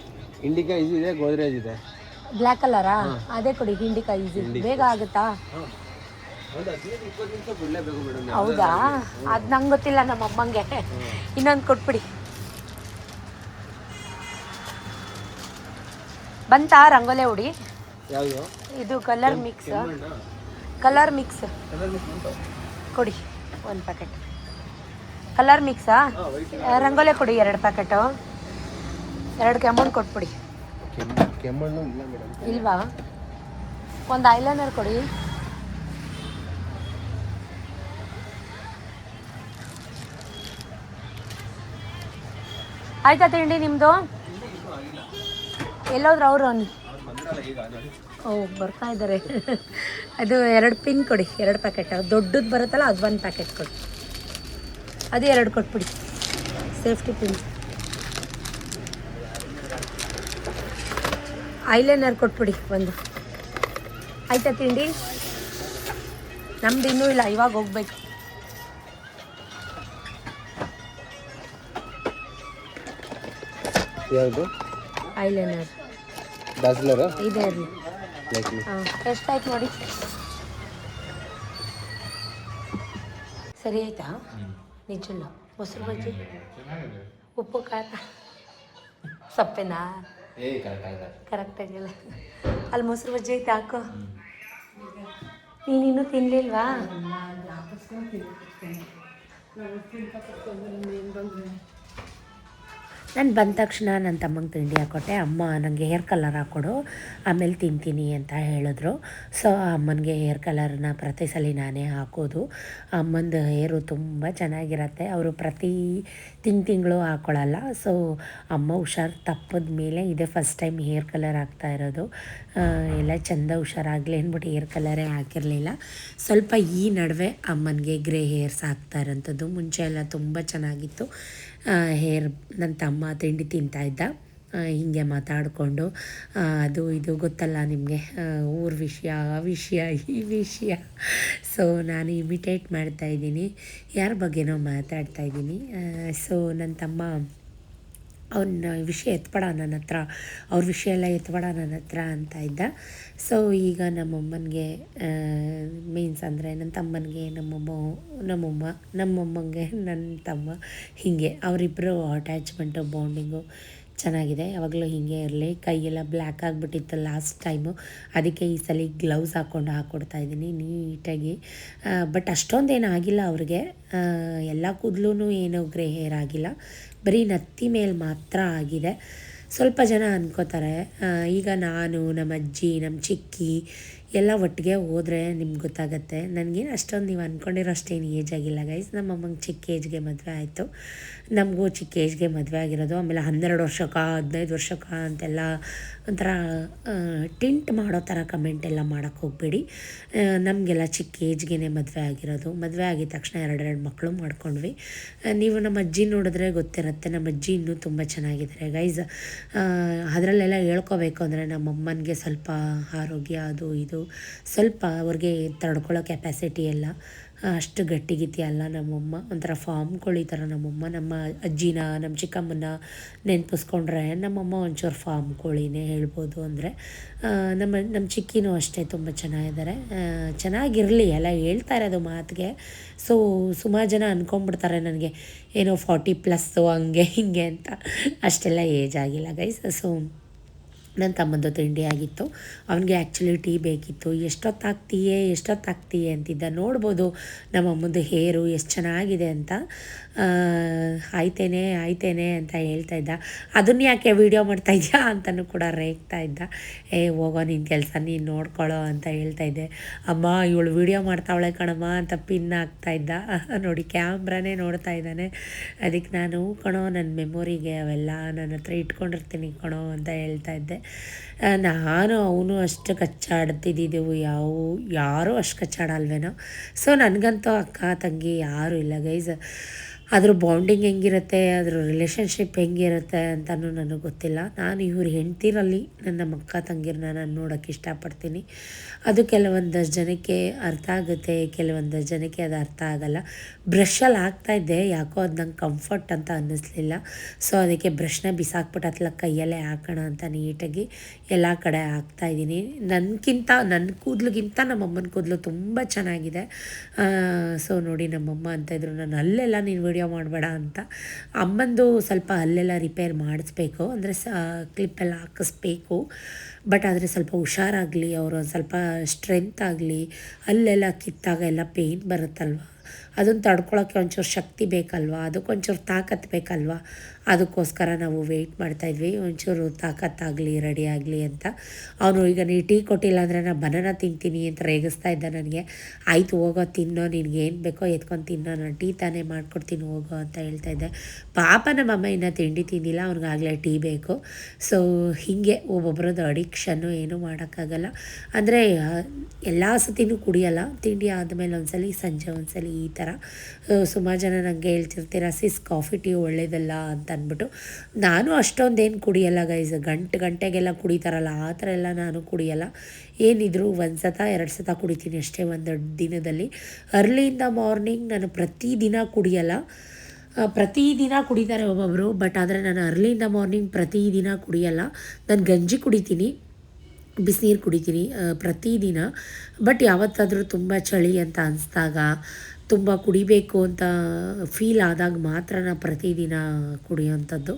ಇಂಡಿಕಾ ಇದೆ, ಗೋದ್ರೇಜ್ ಇದೆ. ಬ್ಲ್ಯಾಕ್ ಕಲರಾ? ಅದೇ ಕೊಡಿ, ಇಂಡಿಕಾ ಈಸಿ, ಬೇಗ ಆಗುತ್ತಾ? ಹೌದಾ? ಅದು ನಂಗೆ ಗೊತ್ತಿಲ್ಲ, ನಮ್ಮ ಅಮ್ಮಂಗೆ. ಇನ್ನೊಂದು ಕೊಟ್ಬಿಡಿ. ಬಂತಾ ರಂಗೋಲೆ ಹುಡಿ? ಇದು ಕಲರ್ ಮಿಕ್ಸ್ ಕೊಡಿ, ಒಂದು ಪ್ಯಾಕೆಟ್ ಕಲರ್ ಮಿಕ್ಸಾ? ರಂಗೋಲೆ ಕೊಡಿ 2 ಪ್ಯಾಕೆಟು, 2 ಕೆಮ್ಮಣ್ಣು ಕೊಟ್ಬಿಡಿ. ಇಲ್ವಾ? ಒಂದು ಐಲೈನರ್ ಕೊಡಿ. ಆಯ್ತಾ ತಿಂಡಿ ನಿಮ್ಮದು? ಎಲ್ಲೋದ್ರು ಅವರು? ಓ, ಬರ್ತಾ ಇದ್ದಾರೆ. ಅದು 2 ಪಿನ್ ಕೊಡಿ, 2 ಪ್ಯಾಕೆಟ್. ದೊಡ್ಡದು ಬರುತ್ತಲ್ಲ ಅದು 1 ಪ್ಯಾಕೆಟ್ ಕೊಡಿ. ಅದು 2 ಕೊಟ್ಬಿಡಿ, ಸೇಫ್ಟಿ ಪಿನ್. ಐಲೈನರ್ ಕೊಟ್ಬಿಡಿ 1. ಆಯ್ತಾ ತಿಂಡಿ? ನಮ್ದು ಇನ್ನೂ ಇಲ್ಲ, ಇವಾಗ ಹೋಗ್ಬೇಕು. ಯಾವುದು? ಐಲೈನರ್ ಇದೆ ರೀ. ಎಷ್ಟಾಯ್ತು ನೋಡಿ. ಸರಿ ಆಯ್ತಾ? ನಿಜಲ್ಲ? ಮೊಸರು ಬಜ್ಜಿ, ಉಪ್ಪು ಖಾರ, ಸಪ್ಪೆನಾ? ಕರೆಕ್ಟಾಗಿಲ್ಲ. ಅಲ್ಲಿ ಮೊಸರು ಬಜ್ಜಿ ಐತೆ, ಹಾಕೋ. ನೀನಿನ್ನೂ ತಿನ್ನಲಿಲ್ವಾ? ನಾನು ಬಂದ ತಕ್ಷಣ ನನ್ನ ತಮ್ಮಂಗೆ ತಿಂಡಿ ಹಾಕ್ಕೊಟ್ಟೆ. ಅಮ್ಮ ನನಗೆ ಹೇರ್ ಕಲರ್ ಹಾಕ್ಕೊಡು, ಆಮೇಲೆ ತಿಂತೀನಿ ಅಂತ ಹೇಳಿದ್ರು. ಸೊ ಅಮ್ಮನಿಗೆ ಹೇರ್ ಕಲರ್ನ ಪ್ರತಿ ಸಲ ನಾನೇ ಹಾಕೋದು. ಅಮ್ಮಂದು ಹೇರು ತುಂಬ ಚೆನ್ನಾಗಿರತ್ತೆ. ಅವರು ಪ್ರತಿ ತಿಂಗಳು ಹಾಕ್ಕೊಳ್ಳಲ್ಲ. ಸೊ ಅಮ್ಮ ಹುಷಾರು ತಪ್ಪದ ಮೇಲೆ ಇದೇ ಫಸ್ಟ್ ಟೈಮ್ ಹೇರ್ ಕಲರ್ ಹಾಕ್ತಾ ಇರೋದು. ಎಲ್ಲ ಚೆಂದ ಹುಷಾರಾಗಲಿ ಅಂದ್ಬಿಟ್ಟು ಹೇರ್ ಕಲರೇ ಹಾಕಿರಲಿಲ್ಲ. ಸ್ವಲ್ಪ ಈ ನಡುವೆ ಅಮ್ಮನಿಗೆ ಗ್ರೇ ಹೇರ್ಸ್ ಹಾಕ್ತಾ ಇರೋಂಥದ್ದು. ಮುಂಚೆ ಎಲ್ಲ ತುಂಬ ಚೆನ್ನಾಗಿತ್ತು ಹೇರ್. ನನ್ನ ತಮ್ಮ ತಿಂಡಿ ತಿಂತಾಯಿದ್ದ, ಹೀಗೆ ಮಾತಾಡಿಕೊಂಡು ಅದು ಇದು ಗೊತ್ತಲ್ಲ ನಿಮಗೆ, ಊರ ವಿಷಯ, ಆ ವಿಷಯ, ಈ ವಿಷಯ. ಸೊ ನಾನು ಇಮಿಟೇಟ್ ಮಾಡ್ತಾಯಿದ್ದೀನಿ, ಯಾರ ಬಗ್ಗೆನೋ ಮಾತಾಡ್ತಾಯಿದ್ದೀನಿ. ಸೊ ನನ್ನ ತಮ್ಮ ಅವನ ವಿಷಯ ಎತ್ಬೇಡ ನನ್ನ ಹತ್ರ, ಅವ್ರ ವಿಷಯ ಎಲ್ಲ ಎತ್ಬೇಡ ನನ್ನ ಹತ್ರ ಅಂತ ಇದ್ದ. ಸೊ ಈಗ ನಮ್ಮಮ್ಮನಿಗೆ ಮೀನ್ಸ್ ಅಂದರೆ ನನ್ನ ತಮ್ಮನಿಗೆ ನಮ್ಮಮ್ಮಂಗೆ ನನ್ನ ತಮ್ಮ, ಹೀಗೆ ಅವರಿಬ್ಬರು ಅಟ್ಯಾಚ್ಮೆಂಟು ಬಾಂಡಿಂಗು ಚೆನ್ನಾಗಿದೆ. ಯಾವಾಗಲೂ ಹೀಗೆ ಇರಲಿ. ಕೈಯೆಲ್ಲ ಬ್ಲ್ಯಾಕ್ ಆಗಿಬಿಟ್ಟಿತ್ತು ಲಾಸ್ಟ್ ಟೈಮು, ಅದಕ್ಕೆ ಈ ಸಲ ಗ್ಲೌಸ್ ಹಾಕ್ಕೊಡ್ತಾಯಿದ್ದೀನಿ ನೀಟಾಗಿ. ಬಟ್ ಅಷ್ಟೊಂದೇನು ಆಗಿಲ್ಲ ಅವ್ರಿಗೆ. ಎಲ್ಲ ಕೂದಲು ಏನೂ ಗ್ರೇ ಹೇರ್ ಆಗಿಲ್ಲ, ಬರೀ ನತ್ತಿ ಮೇಲೆ ಮಾತ್ರ ಆಗಿದೆ. ಸ್ವಲ್ಪ ಜನ ಅನ್ಕೋತಾರೆ. ಈಗ ನಾನು, ನಮ್ಮ ಅಜ್ಜಿ, ನಮ್ಮ ಚಿಕ್ಕಿ ಎಲ್ಲ ಒಟ್ಟಿಗೆ ಹೋದರೆ ನಿಮ್ಗೆ ಗೊತ್ತಾಗುತ್ತೆ. ನನಗೇನು ಅಷ್ಟೊಂದು ನೀವು ಅಂದ್ಕೊಂಡಿರೋ ಅಷ್ಟೇನು ಏಜ್ ಆಗಿಲ್ಲ ಗೈಸ್. ನಮ್ಮ ಅಮ್ಮಂಗೆ ಚಿಕ್ಕ ಏಜ್ಗೆ ಮದುವೆ ಆಯಿತು, ನಮಗೂ ಚಿಕ್ಕ ಏಜ್ಗೆ ಮದುವೆ ಆಗಿರೋದು. ಆಮೇಲೆ 12 ವರ್ಷಕ್ಕ 15 ವರ್ಷಕ್ಕ ಅಂತೆಲ್ಲ ಒಂಥರ ಟಿಂಟ್ ಮಾಡೋ ಥರ ಕಮೆಂಟ್ ಎಲ್ಲ ಮಾಡೋಕ್ಕೆ ಹೋಗಬೇಡಿ. ನಮಗೆಲ್ಲ ಚಿಕ್ಕ ಏಜ್ಗೆ ಮದುವೆ ಆಗಿರೋದು. ಮದುವೆ ಆಗಿದ ತಕ್ಷಣ 2 ಮಕ್ಕಳು ಮಾಡ್ಕೊಂಡ್ವಿ. ನೀವು ನಮ್ಮ ಅಜ್ಜಿ ನೋಡಿದ್ರೆ ಗೊತ್ತಿರುತ್ತೆ, ನಮ್ಮ ಅಜ್ಜಿ ಇನ್ನೂ ತುಂಬ ಚೆನ್ನಾಗಿದ್ದಾರೆ ಗೈಸ್. ಅದರಲ್ಲೆಲ್ಲ ಹೇಳ್ಕೋಬೇಕು ಅಂದರೆ ನಮ್ಮಮ್ಮನಿಗೆ ಸ್ವಲ್ಪ ಆರೋಗ್ಯ ಅದು ಇದು ಸ್ವಲ್ಪ ಅವ್ರಿಗೆ ತಡ್ಕೊಳ್ಳೋ ಕೆಪಾಸಿಟಿ ಎಲ್ಲ ಅಷ್ಟು ಗಟ್ಟಿಗಿತಿ ಅಲ್ಲ ನಮ್ಮಮ್ಮ. ಒಂಥರ ಫಾರ್ಮ್ ಕೋಳಿ ಥರ ನಮ್ಮಮ್ಮ. ನಮ್ಮ ಅಜ್ಜಿನ, ನಮ್ಮ ಚಿಕ್ಕಮ್ಮನ ನೆನಪಿಸ್ಕೊಂಡ್ರೆ ನಮ್ಮಮ್ಮ ಒಂಚೂರು ಫಾರ್ಮ್ ಕೋಳಿನೇ ಹೇಳ್ಬೋದು. ಅಂದರೆ ನಮ್ಮ ಚಿಕ್ಕಿನೂ ಅಷ್ಟೇ ತುಂಬ ಚೆನ್ನಾಗಿದ್ದಾರೆ. ಚೆನ್ನಾಗಿರಲಿ ಎಲ್ಲ ಹೇಳ್ತಾ ಇರೋದು ಮಾತಿಗೆ. ಸೊ ಸುಮಾರು ಜನ ಅಂದ್ಕೊಂಡ್ಬಿಡ್ತಾರೆ ನನಗೆ ಏನೋ 40+ ಹಂಗೆ ಹಿಂಗೆ ಅಂತ. ಅಷ್ಟೆಲ್ಲ ಏಜ್ ಆಗಿಲ್ಲ ಗೈಸ್. ಸೊ ನನ್ನ ತಮ್ಮಂದು ತಿಂಡಿ ಆಗಿತ್ತು. ಅವನಿಗೆ ಆ್ಯಕ್ಚುಲಿ ಟೀ ಬೇಕಿತ್ತು. ಎಷ್ಟೊತ್ತಾಗ್ತೀಯೇ ಅಂತಿದ್ದ. ನೋಡ್ಬೋದು ನಮ್ಮ ಅಮ್ಮಂದು ಹೇರು ಎಷ್ಟು ಚೆನ್ನಾಗಿದೆ ಅಂತ. ಆಯ್ತೇನೆ ಅಂತ ಹೇಳ್ತಾ ಇದ್ದ. ಅದನ್ನು ಯಾಕೆ ವೀಡಿಯೋ ಮಾಡ್ತಾಯಿದ್ಯಾ ಅಂತಲೂ ಕೂಡ ರೇಗ್ತಾ ಇದ್ದ. ಹೋಗೋ ನಿನ್ನ ಕೆಲಸ ನೀನು ನೋಡ್ಕೊಳ್ಳೋ ಅಂತ ಹೇಳ್ತಾ ಇದ್ದೆ. ಅಮ್ಮ ಇವಳು ವೀಡಿಯೋ ಮಾಡ್ತಾವಳೆ ಕಣಮ್ಮ ಅಂತ ಪಿನ್ ಆಗ್ತಾಯಿದ್ದ. ನೋಡಿ ಕ್ಯಾಮ್ರಾನೇ ನೋಡ್ತಾ ಇದ್ದಾನೆ. ಅದಕ್ಕೆ ನಾನು ಕಣೋ ನನ್ನ ಮೆಮೊರಿಗೆ ಅವೆಲ್ಲ ನನ್ನ ಹತ್ರ ಇಟ್ಕೊಂಡಿರ್ತೀನಿ ಕಣೋ ಅಂತ ಹೇಳ್ತಾ ಇದ್ದೆ. ನಾನು ಅವನು ಅಷ್ಟು ಕಚ್ಚಾಡ್ತಿದ್ದಿದ್ದೆವು, ಯಾರೂ ಅಷ್ಟು ಕಚ್ಚಾಡಲ್ವೇನೋ. ಸೊ ನನಗಂತೂ ಅಕ್ಕ ತಂಗಿ ಯಾರೂ ಇಲ್ಲ ಗೈಸ್. ಅದ್ರ ಬಾಂಡಿಂಗ್ ಹೆಂಗಿರುತ್ತೆ, ಅದ್ರ ರಿಲೇಷನ್ಶಿಪ್ ಹೆಂಗಿರುತ್ತೆ ಅಂತಲೂ ನನಗೆ ಗೊತ್ತಿಲ್ಲ. ನಾನು ಇವ್ರ ಹೆಂಡ್ತಿರಲ್ಲಿ ನಮ್ಮ ಅಕ್ಕ ತಂಗಿರನ್ನ ನಾನು ನೋಡೋಕ್ಕೆ ಇಷ್ಟಪಡ್ತೀನಿ. ಅದು ಕೆಲವೊಂದಷ್ಟು ಜನಕ್ಕೆ ಅರ್ಥ ಆಗುತ್ತೆ, ಕೆಲವೊಂದಷ್ಟು ಜನಕ್ಕೆ ಅದು ಅರ್ಥ ಆಗೋಲ್ಲ. ಬ್ರಷಲ್ಲಿ ಹಾಕ್ತಾಯಿದ್ದೆ, ಯಾಕೋ ಅದು ನಂಗೆ ಕಂಫರ್ಟ್ ಅಂತ ಅನ್ನಿಸ್ಲಿಲ್ಲ. ಸೊ ಅದಕ್ಕೆ ಬ್ರಷ್ನ ಬಿಸಾಕ್ಬಿಟ್ಟು ಹತ್ಲ ಕೈಯಲ್ಲೇ ಹಾಕೋಣ ಅಂತ ನೀಟಾಗಿ ಎಲ್ಲ ಕಡೆ ಹಾಕ್ತಾಯಿದ್ದೀನಿ. ನನ್ನ ಕೂದಲಿಗಿಂತ ನಮ್ಮಮ್ಮನ ಕೂದಲು ತುಂಬ ಚೆನ್ನಾಗಿದೆ. ಸೊ ನೋಡಿ ನಮ್ಮಮ್ಮ ಅಂತಾಯಿದ್ರು, ನಾನು ಅಲ್ಲೆಲ್ಲ ನೀನು ವೀಡಿಯೋ ಮಾಡಬೇಡ ಅಂತ. ಅಮ್ಮಂದು ಸ್ವಲ್ಪ ಅಲ್ಲೆಲ್ಲ ರಿಪೇರ್ ಮಾಡಿಸ್ಬೇಕು, ಅಂದರೆ ಕ್ಲಿಪ್ಪೆಲ್ಲ ಹಾಕಿಸ್ಬೇಕು. ಬಟ್ ಆದರೆ ಸ್ವಲ್ಪ ಹುಷಾರಾಗಲಿ, ಅವರು ಒಂದು ಸ್ವಲ್ಪ ಸ್ಟ್ರೆಂತ್ ಆಗಲಿ. ಅಲ್ಲೆಲ್ಲ ಕಿತ್ತಾಗ ಎಲ್ಲ ಪೇಯ್ನ್ ಬರುತ್ತಲ್ವ, ಅದನ್ನು ತಡ್ಕೊಳಕ್ಕೆ ಒಂಚೂರು ಶಕ್ತಿ ಬೇಕಲ್ವ, ಅದಕ್ಕೊಂಚೂರು ತಾಕತ್ತು ಬೇಕಲ್ವ. ಅದಕ್ಕೋಸ್ಕರ ನಾವು ವೆಯ್ಟ್ ಮಾಡ್ತಾಯಿದ್ವಿ, ಒಂಚೂರು ತಾಕತ್ತಾಗಲಿ, ರೆಡಿ ಆಗಲಿ ಅಂತ. ಅವನು ಈಗ ನೀವು ಟೀ ಕೊಟ್ಟಿಲ್ಲ ಅಂದರೆ ನಾನು ಬನಾನ ತಿಂತೀನಿ ಅಂತ ರೇಗಿಸ್ತಾ ಇದ್ದ ನನಗೆ. ಆಯಿತು ಹೋಗೋ ತಿನ್ನೋ, ನಿನಗೆ ಏನು ಬೇಕೋ ಎತ್ಕೊಂಡು ತಿನ್ನೋ, ನಾನು ಟೀ ತಾನೇ ಮಾಡ್ಕೊಡ್ತೀನಿ ಹೋಗೋ ಅಂತ ಹೇಳ್ತಾಯಿದ್ದೆ. ಪಾಪ ನಮ್ಮಮ್ಮ ಇನ್ನೂ ತಿಂಡಿ ತಿಂದಿಲ್ಲ, ಅವ್ನಿಗಾಗಲೇ ಟೀ ಬೇಕು. ಸೊ ಹೀಗೆ ಒಬ್ಬೊಬ್ಬರದ್ದು ಅಡಿಕ್ಷನ್ನು ಏನೂ ಮಾಡೋಕ್ಕಾಗಲ್ಲ. ಅಂದರೆ ಎಲ್ಲ ಸತಿನೂ ಕುಡಿಯೋಲ್ಲ, ತಿಂಡಿ ಆದಮೇಲೆ ಒಂದ್ಸಲಿ, ಸಂಜೆ ಒಂದ್ಸಲಿ ಈ ಥರ. ಸುಮಾರು ಜನ ನನಗೆ ಹೇಳ್ತಿರ್ತೀರ ಸಿಸ್ ಕಾಫಿ ಟೀ ಒಳ್ಳೇದಲ್ಲ ಅಂತ ಅಂದ್ಬಿಟ್ಟು. ನಾನು ಅಷ್ಟೊಂದೇನು ಕುಡಿಯೋಲ್ಲ ಗೈಸ್. ಗಂಟೆಗೆಲ್ಲ ಕುಡಿತಾರಲ್ಲ ಆ ಥರ ಎಲ್ಲ ನಾನು ಕುಡಿಯೋಲ್ಲ. ಏನಿದ್ರು 1 ಸತ 2 ಸತ ಕುಡಿತೀನಿ ಅಷ್ಟೇ ಒಂದು ದಿನದಲ್ಲಿ. ಅರ್ಲಿಯಿಂದ ಮಾರ್ನಿಂಗ್ ನಾನು ಪ್ರತಿದಿನ ಕುಡಿಯೋಲ್ಲ. ಪ್ರತಿದಿನ ಕುಡಿತಾರೆ ಒಬ್ಬೊಬ್ಬರು, ಬಟ್ ಆದರೆ ನಾನು ಅರ್ಲಿಯಿಂದ ಮಾರ್ನಿಂಗ್ ಪ್ರತಿದಿನ ಕುಡಿಯೋಲ್ಲ. ನಾನು ಗಂಜಿ ಕುಡಿತೀನಿ, ಬಿಸಿನೀರು ಕುಡಿತೀನಿ ಪ್ರತಿದಿನ. ಬಟ್ ಯಾವತ್ತಾದರೂ ತುಂಬ ಚಳಿ ಅಂತ ಅನಿಸ್ದಾಗ, ತುಂಬ ಕುಡಿಬೇಕು ಅಂತ ಫೀಲ್ ಆದಾಗ ಮಾತ್ರ ನಾನು ಪ್ರತಿದಿನ ಕುಡಿಯೋವಂಥದ್ದು.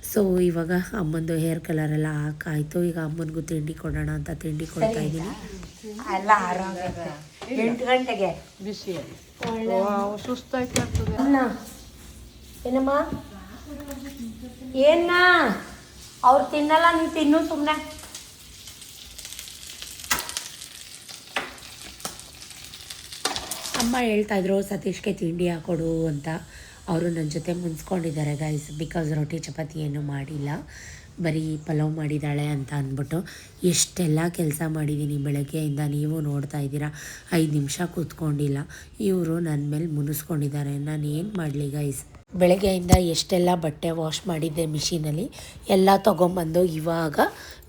ಸೊ ಇವಾಗ ಅಮ್ಮಂದು ಹೇರ್ ಕಲರೆಲ್ಲ ಹಾಕಾಯಿತು. ಈಗ ಅಮ್ಮನಿಗೂ ತಿಂಡಿ ಕೊಡೋಣ ಅಂತ ತಿಂಡಿ ಕೊಡ್ತಾಯಿದ್ದೀನಿ. ಎಲ್ಲ ಆರಾಮಾಗುತ್ತೆ. 8 ಗಂಟೆಗೆ ಬಿಸಿ ಸುಸ್ತಾಯ್ತು ಅನ್ನ ಏನಮ್ಮ ಏನ ಅವ್ರು ತಿನ್ನಲ್ಲ, ನೀವು ತಿನ್ನು ಸುಮ್ಮನೆ. ಅಮ್ಮ ಹೇಳ್ತಾಯಿದ್ರು ಸತೀಶ್ಗೆ ತಿಂಡಿ ಹಾಕೊಡು ಅಂತ. ಅವರು ನನ್ನ ಜೊತೆ ಮುನ್ಸ್ಕೊಂಡಿದ್ದಾರೆ ಗೈಸ್. ಬಿಕಾಸ್ ರೊಟ್ಟಿ ಚಪಾತಿ ಏನೂ ಮಾಡಿಲ್ಲ, ಬರೀ ಪಲಾವ್ ಮಾಡಿದ್ದಾಳೆ ಅಂತ ಅಂದ್ಬಿಟ್ಟು. ಎಷ್ಟೆಲ್ಲ ಕೆಲಸ ಮಾಡಿದ್ದೀನಿ ಬೆಳಗ್ಗೆಯಿಂದ, ನೀವು ನೋಡ್ತಾ ಇದ್ದೀರಾ. 5 ನಿಮಿಷ ಕೂತ್ಕೊಂಡಿಲ್ಲ. ಇವರು ನನ್ನ ಮೇಲೆ ಮುನಿಸ್ಕೊಂಡಿದ್ದಾರೆ. ನಾನು ಏನು ಮಾಡಲಿ ಗೈಸ್. ಬೆಳಗ್ಗೆಯಿಂದ ಎಷ್ಟೆಲ್ಲ ಬಟ್ಟೆ ವಾಶ್ ಮಾಡಿದ್ದೆ ಮಿಷಿನಲ್ಲಿ, ಎಲ್ಲ ತೊಗೊಂಬಂದು ಇವಾಗ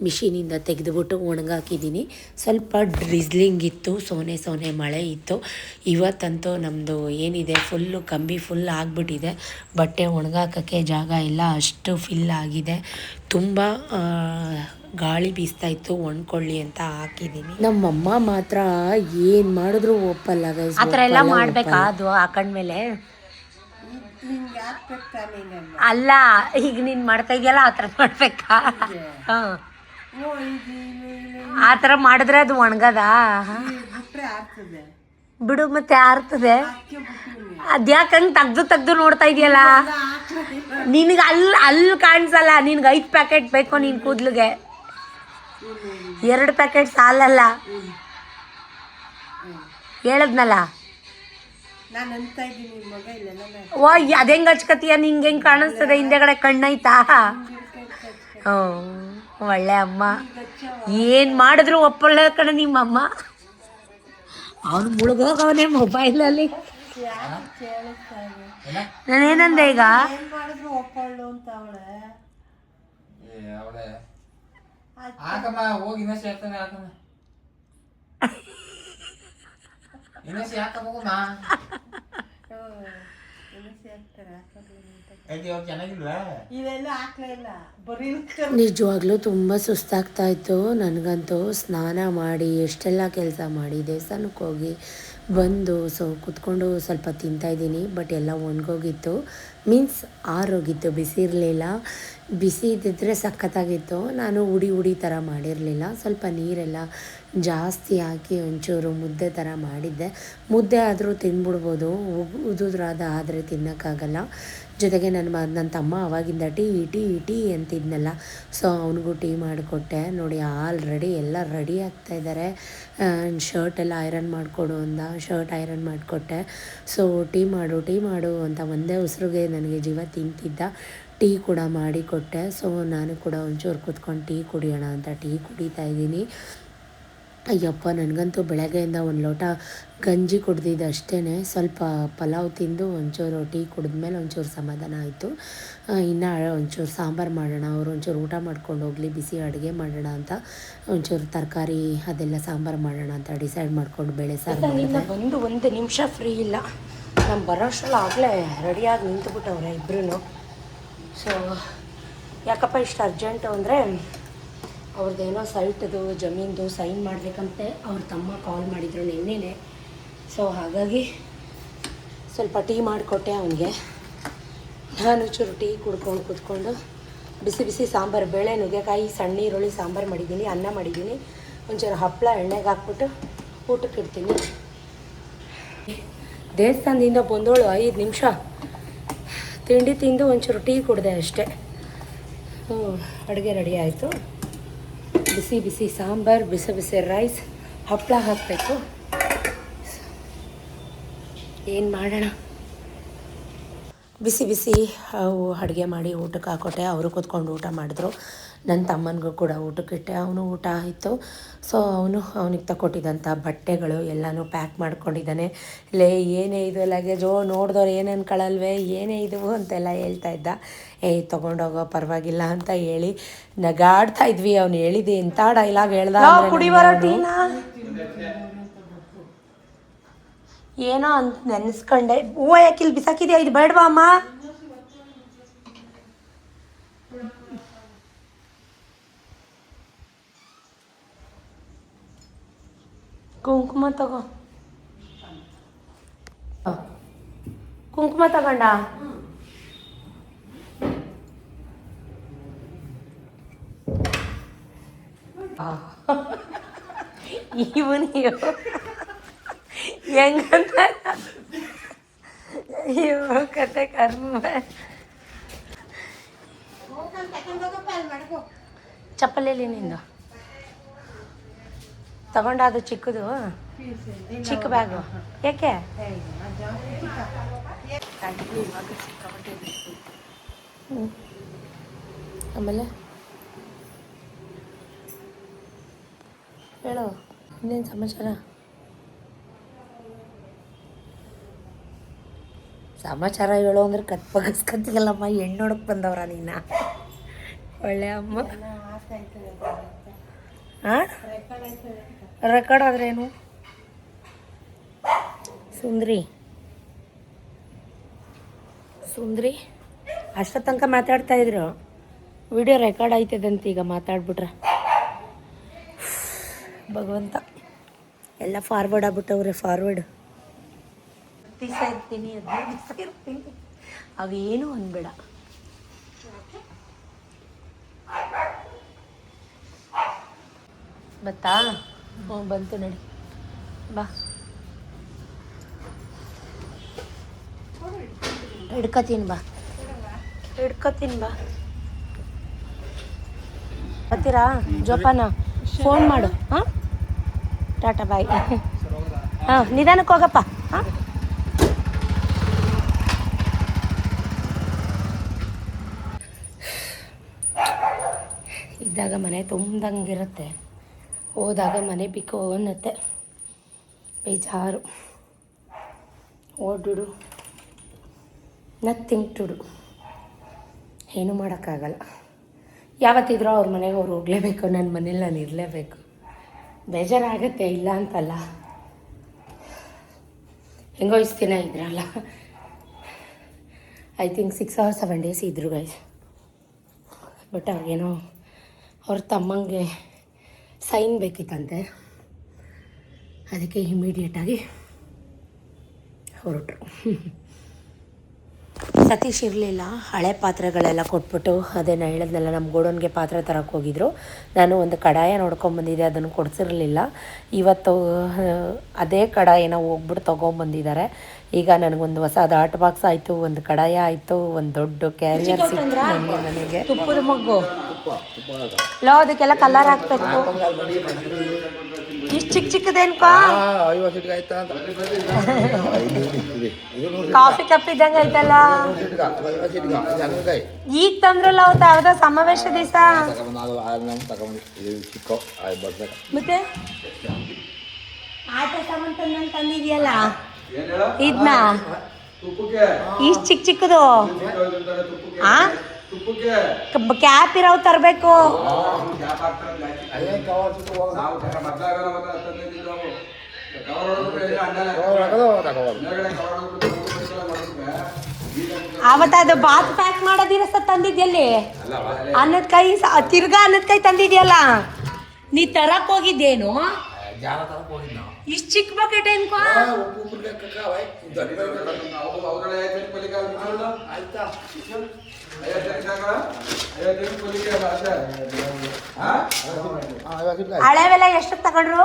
ಮಿಷಿನಿಂದ ತೆಗೆದುಬಿಟ್ಟು ಒಣಗಾಕಿದ್ದೀನಿ. ಸ್ವಲ್ಪ ಡ್ರಿಸ್ಲಿಂಗ್ ಇತ್ತು, ಸೋನೆ ಮಳೆ ಇತ್ತು. ಇವತ್ತಂತೂ ನಮ್ಮದು ಏನಿದೆ ಫುಲ್ಲು ಕಂಬಿ ಫುಲ್ ಆಗಿಬಿಟ್ಟಿದೆ. ಬಟ್ಟೆ ಒಣಗಾಕೋಕ್ಕೆ ಜಾಗ ಇಲ್ಲ, ಅಷ್ಟು ಫಿಲ್ ಆಗಿದೆ. ತುಂಬ ಗಾಳಿ ಬೀಸ್ತಾ ಇತ್ತು, ಒಣ್ಕೊಳ್ಳಿ ಅಂತ ಹಾಕಿದ್ದೀನಿ. ನಮ್ಮಮ್ಮ ಮಾತ್ರ ಏನು ಮಾಡಿದ್ರು ಒಪ್ಪಲ್ಲ ಗೈಸ್. ಆ ಥರ ಎಲ್ಲ ಮಾಡಬೇಕಾ ಅದು ಹಾಕೊಂಡ್ಮೇಲೆ? ನಿಂಗೆ ಹಾಕ್ಬೇಕು ತಾನೇ ನನ್ನ ಅಲ್ಲ ಈಗ ನೀನು ಮಾಡ್ತಾ ಇದೆಯಲ್ಲ ಆ ಥರ ಮಾಡ್ಬೇಕಾ ಹಾಂ ಆ ಥರ ಮಾಡಿದ್ರೆ ಅದು ಒಣಗದ ಬಿಟ್ರೆ ಆಗ್ತದೆ ಬಿಡು ಮತ್ತೆ ಆರ್ತದೆ ಅದ್ಯಾಕಂಗೆ ತೆಗ್ದು ನೋಡ್ತಾ ಇದೆಯಲ್ಲ ನಿನಗೆ ಅಲ್ಲಿ ಕಾಣಿಸಲ್ಲ ನಿನ್ಗೆ 5 ಪ್ಯಾಕೆಟ್ ಬೇಕು ನಿನ್ನ ಕೂದಲಿಗೆ 2 ಪ್ಯಾಕೆಟ್ ಸಾಲಲ್ಲ ಹೇಳದ್ನಲ್ಲ ನಾನು ಅಂತ ಇದ್ದೀನಿ ಮಗ ಇಲ್ಲ ಓ ಅದು ಹೆಂಗೆ ಹಚ್ಕತೀಯ ನಿಂಗೆ ಹೆಂಗೆ ಕಾಣಿಸ್ತದೆ ಹಿಂದೆಗಡೆ ಕಣ್ಣೈತಾ ಹ್ಞೂ ಒಳ್ಳೆ ಅಮ್ಮ ಏನು ಮಾಡಿದ್ರು ಒಪ್ಪೊಳ್ಳೆ ಕಣ ನಿಮ್ಮಮ್ಮ ಅವನು ಮುಳುಗೋಗವನೇ ಮೊಬೈಲಲ್ಲಿ ನಾನೇನಂದೆ ಈಗ ಏನ್ ಮಾಡಿದ್ರು ಒಪ್ಪಳ್ಳು ಅಂತ ಅವಳೆ ಹಾಕಮ್ಮ ಹೋಗಿ ಇನ್ನೊಸಿ ಹಾಕ್ತಾನೆ ಹಾಕಮ್ಮ ಇನ್ನೊಸಿ ಹಾಕಮ್ಮ ಹೋಗಮ್ಮ ಇವಾಗ ಚೆನ್ನಾಗಿಲ್ವಾ ಇವೆಲ್ಲ ಹಾಕ್ಲೇ ಇಲ್ಲ ಬರೀ ನಿಜವಾಗ್ಲೂ ತುಂಬ ಸುಸ್ತಾಗ್ತಾ ಇತ್ತು ನನಗಂತೂ ಸ್ನಾನ ಮಾಡಿ ಎಷ್ಟೆಲ್ಲ ಕೆಲಸ ಮಾಡಿ ದೇವಸ್ಥಾನಕ್ಕೆ ಹೋಗಿ ಬಂದು ಕುತ್ಕೊಂಡು ಸ್ವಲ್ಪ ತಿಂತಾಯಿದ್ದೀನಿ ಬಟ್ ಎಲ್ಲ ಒಣಗೋಗಿತ್ತು ಮೀನ್ಸ್ ಆರೋಗಿತ್ತು ಬಿಸಿ ಇರಲಿಲ್ಲ ಬಿಸಿ ಇದ್ದಿದ್ರೆ ಸಖತ್ತಾಗಿತ್ತು ನಾನು ಉಡಿ ಥರ ಮಾಡಿರಲಿಲ್ಲ ಸ್ವಲ್ಪ ನೀರೆಲ್ಲ ಜಾಸ್ತಿ ಹಾಕಿ ಒಂಚೂರು ಮುದ್ದೆ ಥರ ಮಾಡಿದ್ದೆ ಮುದ್ದೆ ಆದರೂ ತಿಂದ್ಬಿಡ್ಬೋದು ಉದುದ್ರಾದ ಆದರೆ ತಿನ್ನೋಕ್ಕಾಗಲ್ಲ ಜೊತೆಗೆ ನನ್ನ ತಮ್ಮ ಅವಾಗಿಂದ ಟೀ ಅಂತಿದ್ನಲ್ಲ ಸೊ ಅವನಿಗೂ ಟೀ ಮಾಡಿಕೊಟ್ಟೆ ನೋಡಿ ಆಲ್ರೆಡಿ ಎಲ್ಲ ರೆಡಿ ಆಗ್ತಾಯಿದ್ದಾರೆ ಶರ್ಟ್ ಎಲ್ಲ ಐರನ್ ಮಾಡಿಕೊಡು ಅಂದ ಶರ್ಟ್ ಐರನ್ ಮಾಡಿಕೊಟ್ಟೆ ಸೊ ಟೀ ಮಾಡು ಅಂತ ಒಂದೇ ಉಸಿರಿಗೆ ನನಗೆ ಜೀವ ತಿಂತಿದ್ದ ಟೀ ಕೂಡ ಮಾಡಿಕೊಟ್ಟೆ ಸೊ ನಾನು ಕೂಡ ಒಂಚೂರು ಕೂತ್ಕೊಂಡು ಟೀ ಕುಡಿಯೋಣ ಅಂತ ಟೀ ಕುಡಿತಾ ಇದ್ದೀನಿ ಅಯ್ಯಪ್ಪ ನನಗಂತೂ ಬೆಳಗ್ಗೆಯಿಂದ ಒಂದು ಲೋಟ ಗಂಜಿ ಕುಡ್ದಿದ್ದು ಅಷ್ಟೇ ಸ್ವಲ್ಪ ಪಲಾವ್ ತಿಂದು ಒಂಚೂರು ಟೀ ಕುಡಿದ್ಮೇಲೆ ಒಂಚೂರು ಸಮಾಧಾನ ಆಯಿತು ಇನ್ನು ಒಂಚೂರು ಸಾಂಬಾರು ಮಾಡೋಣ ಅವರು ಒಂಚೂರು ಊಟ ಮಾಡ್ಕೊಂಡು ಹೋಗಲಿ ಬಿಸಿ ಅಡುಗೆ ಮಾಡೋಣ ಅಂತ ಒಂಚೂರು ತರಕಾರಿ ಅದೆಲ್ಲ ಸಾಂಬಾರು ಮಾಡೋಣ ಅಂತ ಡಿಸೈಡ್ ಮಾಡ್ಕೊಂಡು ಬೇಳೆ ಸಾರು ಬಂದು 1 ನಿಮಿಷ ಫ್ರೀ ಇಲ್ಲ ನಮ್ಮ ಬರೋಷ್ಟರಲ್ಲಿ ಆಗಲೇ ರೆಡಿಯಾಗಿ ನಿಂತುಬಿಟ್ಟವ್ರೆ ಇಬ್ಬರೂ ಸೊ ಯಾಕಪ್ಪ ಇಷ್ಟು ಅರ್ಜೆಂಟು ಅಂದರೆ ಅವ್ರದ್ದೇನೋ ಸೈಟ್ದು ಜಮೀನ್ದು ಸೈನ್ ಮಾಡಬೇಕಂತೆ ಅವ್ರ ತಮ್ಮ ಕಾಲ್ ಮಾಡಿದರು ನಿನ್ನೆನೆ ಸೊ ಹಾಗಾಗಿ ಸ್ವಲ್ಪ ಟೀ ಮಾಡಿಕೊಟ್ಟೆ ಅವನಿಗೆ ನಾನು ಚೂರು ಟೀ ಕುಡ್ಕೊಂಡು ಕೂತ್ಕೊಂಡು ಬಿಸಿ ಸಾಂಬಾರು ಬೇಳೆ ನುಗ್ಗೆಕಾಯಿ ಸಣ್ಣ ಈರುಳ್ಳಿ ಸಾಂಬಾರು ಮಾಡಿದ್ದೀನಿ ಅನ್ನ ಮಾಡಿದ್ದೀನಿ ಒಂಚೂರು ಹಪ್ಪಳ ಎಣ್ಣೆಗೆ ಹಾಕ್ಬಿಟ್ಟು ಊಟಕ್ಕೆ ಇಡ್ತೀನಿ ದೇವಸ್ಥಾನದಿಂದ ಬಂದೋಳು 5 ನಿಮಿಷ ತಿಂಡಿ ತಿಂದು ಒಂಚೂರು ಟೀ ಕುಡಿದೆ ಅಷ್ಟೇ ಅಡುಗೆ ರೆಡಿ ಆಯಿತು ಬಿಸಿ ಸಾಂಬಾರು ಬಿಸಿ ರೈಸ್ ಹಪ್ಪಳ ಹಾಕಬೇಕು ಏನು ಮಾಡೋಣ ಬಿಸಿ ಅಡುಗೆ ಮಾಡಿ ಊಟಕ್ಕೆ ಹಾಕೊಟ್ಟೆ ಅವರು ಕೂತ್ಕೊಂಡು ಊಟ ಮಾಡಿದ್ರು ನನ್ನ ತಮ್ಮನಿಗೂ ಕೂಡ ಊಟಕ್ಕಿಟ್ಟೆ ಅವನು ಊಟ ಆಯಿತು ಸೊ ಅವನಿಗೆ ತಗೊಟ್ಟಿದ್ದಂಥ ಬಟ್ಟೆಗಳು ಎಲ್ಲನೂ ಪ್ಯಾಕ್ ಮಾಡ್ಕೊಂಡಿದ್ದಾನೆ ಏನೇ ಇದು ಲಗೇಜು ನೋಡಿದವ್ರು ಏನು ಅನ್ಕೊಳ್ಳಲ್ವೇ ಏನೇ ಇದು ಅಂತೆಲ್ಲ ಹೇಳ್ತಾ ಇದ್ದ ತೊಗೊಂಡೋಗೋ ಪರವಾಗಿಲ್ಲ ಅಂತ ಹೇಳಿ ನಗಾಡ್ತಾ ಇದ್ವಿ ಅವ್ನು ಹೇಳಿದ್ದು ಎಂಥ ಡೈಲಾಗ್ ಹೇಳ್ದ ಏನೋ ಅಂತ ನೆನೆಸ್ಕೊಂಡೆ ಹೂವು ಯಾಕಿಲ್ಲಿ ಬಿಸಾಕಿದ್ಯಾ ಇದು ಬೇಡವಾ ಅಮ್ಮ ಕುಂಕುಮ ತಗೋ ಕುಂಕುಮ ತಗೊಂಡ ಇವನು ಹೆಂಗಂತ ಕತೆ ಕರ್ಮ ಚಪ್ಪಲಿ ನಿಂದು ತಗೊಂಡ ಅದು ಚಿಕ್ಕದು ಚಿಕ್ಕ ಬ್ಯಾಗು ಯಾಕೆ ಆಮೇಲೆ ಹೇಳು ಇನ್ನೇನು ಸಮಾಚಾರ ಹೇಳು ಅಂದ್ರೆ ಬಗಸ್ಕತ್ತಿಗಲ್ಲಮ್ಮ ಹೆಣ್ಣು ನೋಡಕ್ಕೆ ಬಂದವ್ರ ನೀನ ಒಳ್ಳೆ ಅಮ್ಮ ಹಾಂ ರೆಕಾರ್ಡ್ ಆದ್ರೇನು ಸುಂದ್ರಿ ಅಷ್ಟ ತನಕ ಮಾತಾಡ್ತಾಯಿದ್ರು ವಿಡಿಯೋ ರೆಕಾರ್ಡ್ ಆಯ್ತದಂತ ಈಗ ಮಾತಾಡ್ಬಿಟ್ರೆ ಭಗವಂತ ಎಲ್ಲ ಫಾರ್ವರ್ಡ್ ಆಗ್ಬಿಟ್ಟವ್ರೆ ಫಾರ್ವರ್ಡ್ ದಿವಸ ಇರ್ತೀನಿ 15 ದಿವಸ ಇರ್ತೀನಿ ಅವೇನು ಅನ್ಬೇಡ. ಬತ್ತಾ? ಹ್ಞೂ ಬಂತು ನಡಿ ಬಾ. ಹಿಡ್ಕೊತೀನಿ ಬಾ, ಹಿಡ್ಕೊತೀನಿ ಬಾ. ಬರ್ತೀರಾ ಜೋಪಾನ? ಫೋನ್ ಮಾಡು. ಹಾಂ ಟಾಟಾ ಬಾಯ್. ಹಾಂ ನಿಧಾನಕ್ಕೆ ಹೋಗಪ್ಪ. ಹಾಂ ಇದ್ದಾಗ ಮನೆ ತುಂಬ್ದಂಗಿರುತ್ತೆ, ಹೋದಾಗ ಮನೆ ಬಿಕ್ಕೋ ಅನ್ನತ್ತೆ. ಬೇಜಾರು. ಓಡುಡು ನಥಿಂಗ್ ಟು ಡು. ಏನೂ ಮಾಡೋಕ್ಕಾಗಲ್ಲ. ಯಾವತ್ತಿದ್ರೂ ಅವ್ರ ಮನೆಗೆ ಅವ್ರು ಹೋಗಲೇಬೇಕು, ನನ್ನ ಮನೇಲಿ ನಾನು ಇರಲೇಬೇಕು. ಬೇಜಾರಾಗತ್ತೆ, ಇಲ್ಲ ಅಂತಲ್ಲ. ಹೆಂಗೋ ಇಷ್ಟು ದಿನ ಇದ್ರಲ್ಲ, ಐ ಥಿಂಕ್ 6 or 7 days ಇದ್ರು ಗೈಸ್. ಬಟ್ ಅವಾಗೇನೋ ಅವ್ರ ತಮ್ಮಂಗೆ ಸೈನ್ ಬೇಕಿತ್ತಂತೆ, ಅದಕ್ಕೆ ಇಮಿಡಿಯೇಟಾಗಿ ಹೊರಟರು. ಸತೀಶ್ ಇರಲಿಲ್ಲ, ಹಳೆ ಪಾತ್ರೆಗಳೆಲ್ಲ ಕೊಟ್ಬಿಟ್ಟು, ಅದೇನು ಹೇಳಿದ್ನೆಲ್ಲ ನಮ್ಮ ಗೋಡನ್ಗೆ ಪಾತ್ರೆ ತರಕ್ಕೆ ಹೋಗಿದ್ರು. ನಾನು ಒಂದು ಕಡಾಯ ನೋಡ್ಕೊಂಬಂದಿದ್ದೆ, ಅದನ್ನು ಕೊಡಿಸಿರಲಿಲ್ಲ. ಇವತ್ತು ಅದೇ ಕಡಾಯಿನ ಹೋಗ್ಬಿಟ್ಟು ತೊಗೊಂಬಂದಿದ್ದಾರೆ. ಈಗ ನನಗೊಂದು ಹೊಸ ಹಾಟ್ ಬಾಕ್ಸ್ ಆಯಿತು, ಒಂದು ಕಡಾಯ ಆಯಿತು, ಒಂದು ದೊಡ್ಡ ಕ್ಯಾರಿಯರ್ ಸಿಕ್ತು ನನಗೆ. ತುಪ್ಪದ ಮಗ್ಗು ಲೋ, ಅದಕ್ಕೆಲ್ಲ ಕಲರ್ ಹಾಕ್ಬೇಕು. ಇಷ್ಟು ಚಿಕ್ಕ ಚಿಕ್ಕದೇನ್ಕೋ, ಕಾಫಿ ಕಪ್ ಇದ್ದಂಗೆ ಐತಲ್ಲ. ಈಗ ತಂದ್ರಲ್ಲ ಅವತ್ತು ಯಾವ್ದೋ ಸಮಾವೇಶ ದಿವಸ. ಮತ್ತೆ ಆಟ ಸಾಮಾನು ತಂದಿದ್ಯಲ್ಲ ಇದನ್ನ, ಇಷ್ಟು ಚಿಕ್ಕ ಚಿಕ್ಕದು ಕ್ಯಾಪ್ ಇರೋವು ತರಬೇಕು. ಅವತ್ತ ಅದು ಬಾತ್ ಪ್ಯಾಕ್ ಮಾಡೋದಿರಸ ತಂದಿದ್ಯಲ್ಲಿ, ಅನ್ನದ ಕೈ ತಿರ್ಗಾ ಅನ್ನದ ಕೈ ತಂದಿದ್ಯಲ್ಲ, ನೀ ತರಕ್ ಹೋಗಿದ್ದೇನು? ಇಷ್ಟು ಚಿಕ್ಕ ಬಕೆಟ್ ಏನ್ಕೋ? ಹಳೆವೆಲ್ಲ ಎಷ್ಟು ತಗೊಂಡ್ರು?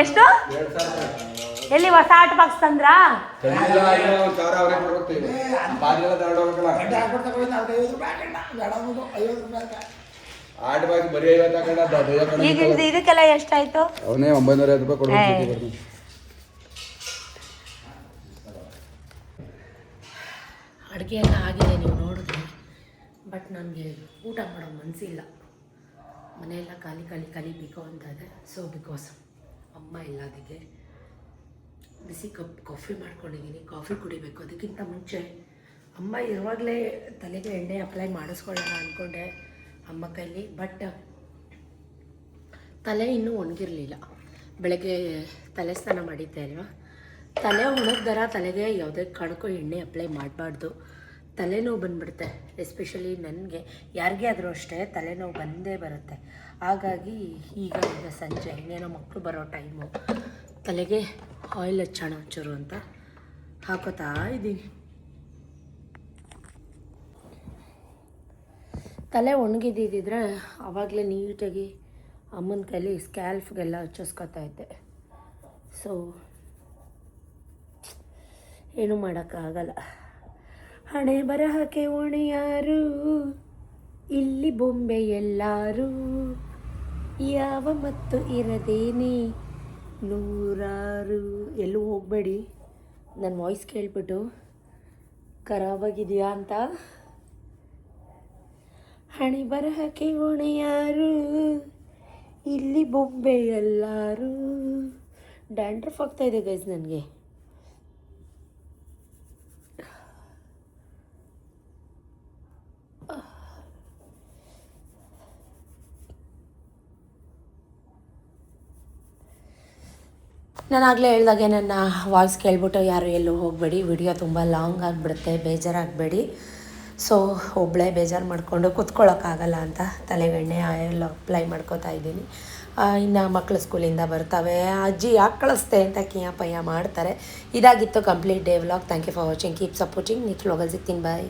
ಎಷ್ಟು? ಎಲ್ಲಿ ಹೊಸ ಆಟ ಬಾಕ್ಸ್ ತಂದ್ರ? ಈಗ ಇದಕ್ಕೆಲ್ಲ ಎಷ್ಟಾಯ್ತು? ಅವನೇ 950 ರೂಪಾಯಿ ಕೊಡ್ಬೇಕು. ಅಡುಗೆ ಎಲ್ಲ ಆಗಿದೆ, ನೀವು ನೋಡಿದ್ರೆ. ಬಟ್ ನನಗೆ ಊಟ ಮಾಡೋ ಮನಸ್ಸಿಲ್ಲ. ಮನೆಯೆಲ್ಲ ಖಾಲಿ ಖಾಲಿ ಖಾಲಿ ಬೇಕು ಅಂತ ಇದೆ. ಸೊ ಬಿಕಾಸ್ ಅಮ್ಮ ಇಲ್ಲ, ಅದಕ್ಕೆ ಬಿಸಿ ಕಾಫಿ ಮಾಡ್ಕೊಂಡಿದ್ದೀನಿ. ಕಾಫಿ ಕುಡಿಬೇಕು. ಅದಕ್ಕಿಂತ ಮುಂಚೆ ಅಮ್ಮ ಇರುವಾಗಲೇ ತಲೆಗೆ ಎಣ್ಣೆ ಅಪ್ಲೈ ಮಾಡಿಸ್ಕೊಳ್ಳೋಣ ಅಂದ್ಕೊಂಡೆ ಅಮ್ಮ ಕೈಲಿ. ಬಟ್ ತಲೆ ಇನ್ನೂ ಒಣಗಿರಲಿಲ್ಲ. ಬೆಳಗ್ಗೆ ತಲೆ ಸ್ನಾನ ಮಾಡಿದ್ದೆ ಅಲ್ವಾ, ತಲೆ ಒಣಗ್ದರ ತಲೆಗೆ ಯಾವುದೇ ಕಾರಣಕ್ಕೂ ಎಣ್ಣೆ ಅಪ್ಲೈ ಮಾಡಬಾರ್ದು. ತಲೆನೋವು ಬಂದುಬಿಡುತ್ತೆ. ಎಸ್ಪೆಷಲಿ ನನಗೆ, ಯಾರಿಗೇ ಆದರೂ ಅಷ್ಟೇ ತಲೆನೋವು ಬಂದೇ ಬರುತ್ತೆ. ಹಾಗಾಗಿ ಈಗ ಸಂಜೆ ಇನ್ನೇನೋ ಮಕ್ಕಳು ಬರೋ ಟೈಮು, ತಲೆಗೆ ಆಯಿಲ್ ಹಚ್ಚೋಣ ಒಂಚೂರು ಅಂತ ಹಾಕೋತಾ ಇದ್ದೀನಿ. ತಲೆ ಒಣಗಿದ್ದಿದ್ರೆ ಆವಾಗಲೇ ನೀಟಾಗಿ ಅಮ್ಮನ ಕೈಲಿ ಸ್ಕ್ಯಾಲ್ಫ್ಗೆಲ್ಲ ಹಚ್ಚಿಸ್ಕೊತಾ ಇದ್ದೆ. ಸೊ ಏನೂ ಮಾಡೋಕ್ಕಾಗಲ್ಲ. ಹಣೆ ಬರಹಕ್ಕೆ ಓಣಿಯಾರು, ಇಲ್ಲಿ ಬೊಂಬೆ ಎಲ್ಲರೂ, ಯಾವ ಮತ್ತು ಇರದೇನೆ ನೂರಾರು. ಎಲ್ಲೂ ಹೋಗಬೇಡಿ, ನನ್ನ ವಾಯ್ಸ್ ಕೇಳ್ಬಿಟ್ಟು ಖರಾಬಾಗಿದೆಯಾ ಅಂತ. ಹಣೆ ಬರಹಕ್ಕೆ ಓಣಿಯಾರು, ಇಲ್ಲಿ ಬೊಂಬೆ ಎಲ್ಲರೂ. ಡ್ಯಾಂಡ್ರಫ್ ಆಗ್ತಾಯಿದೆ ಗೈಸ್ ನನಗೆ. ನಾನಾಗಲೇ ಹೇಳ್ದಾಗೆ ನನ್ನ ವಾಯ್ಸ್ ಕೇಳ್ಬಿಟ್ಟು ಯಾರು ಎಲ್ಲೂ ಹೋಗಬೇಡಿ. ವಿಡಿಯೋ ತುಂಬ ಲಾಂಗ್ ಆಗಿಬಿಡುತ್ತೆ, ಬೇಜಾರಾಗಬೇಡಿ. ಸೊ ಒಬ್ಬಳೇ ಬೇಜಾರು ಮಾಡಿಕೊಂಡು ಕೂತ್ಕೊಳ್ಳೋಕ್ಕಾಗಲ್ಲ ಅಂತ ತಲೆಗೆ ಎಣ್ಣೆ ಆಯಿಲ್ ಅಪ್ಲೈ ಮಾಡ್ಕೋತಾ ಇದ್ದೀನಿ. ಇನ್ನು ಮಕ್ಕಳು ಸ್ಕೂಲಿಂದ ಬರ್ತವೆ, ಅಜ್ಜಿ ಯಾಕೆ ಕಳಿಸ್ತೆ ಅಂತ ಕಿಯಾ ಪಯ್ಯ ಮಾಡ್ತಾರೆ. ಇದಾಗಿತ್ತು complete day vlog. Thank you for watching. Keep supporting. Next ವ್ಲಾಗಲ್ಲಿ ಸಿಗ್ತೀನಿ. ಬಾಯ್.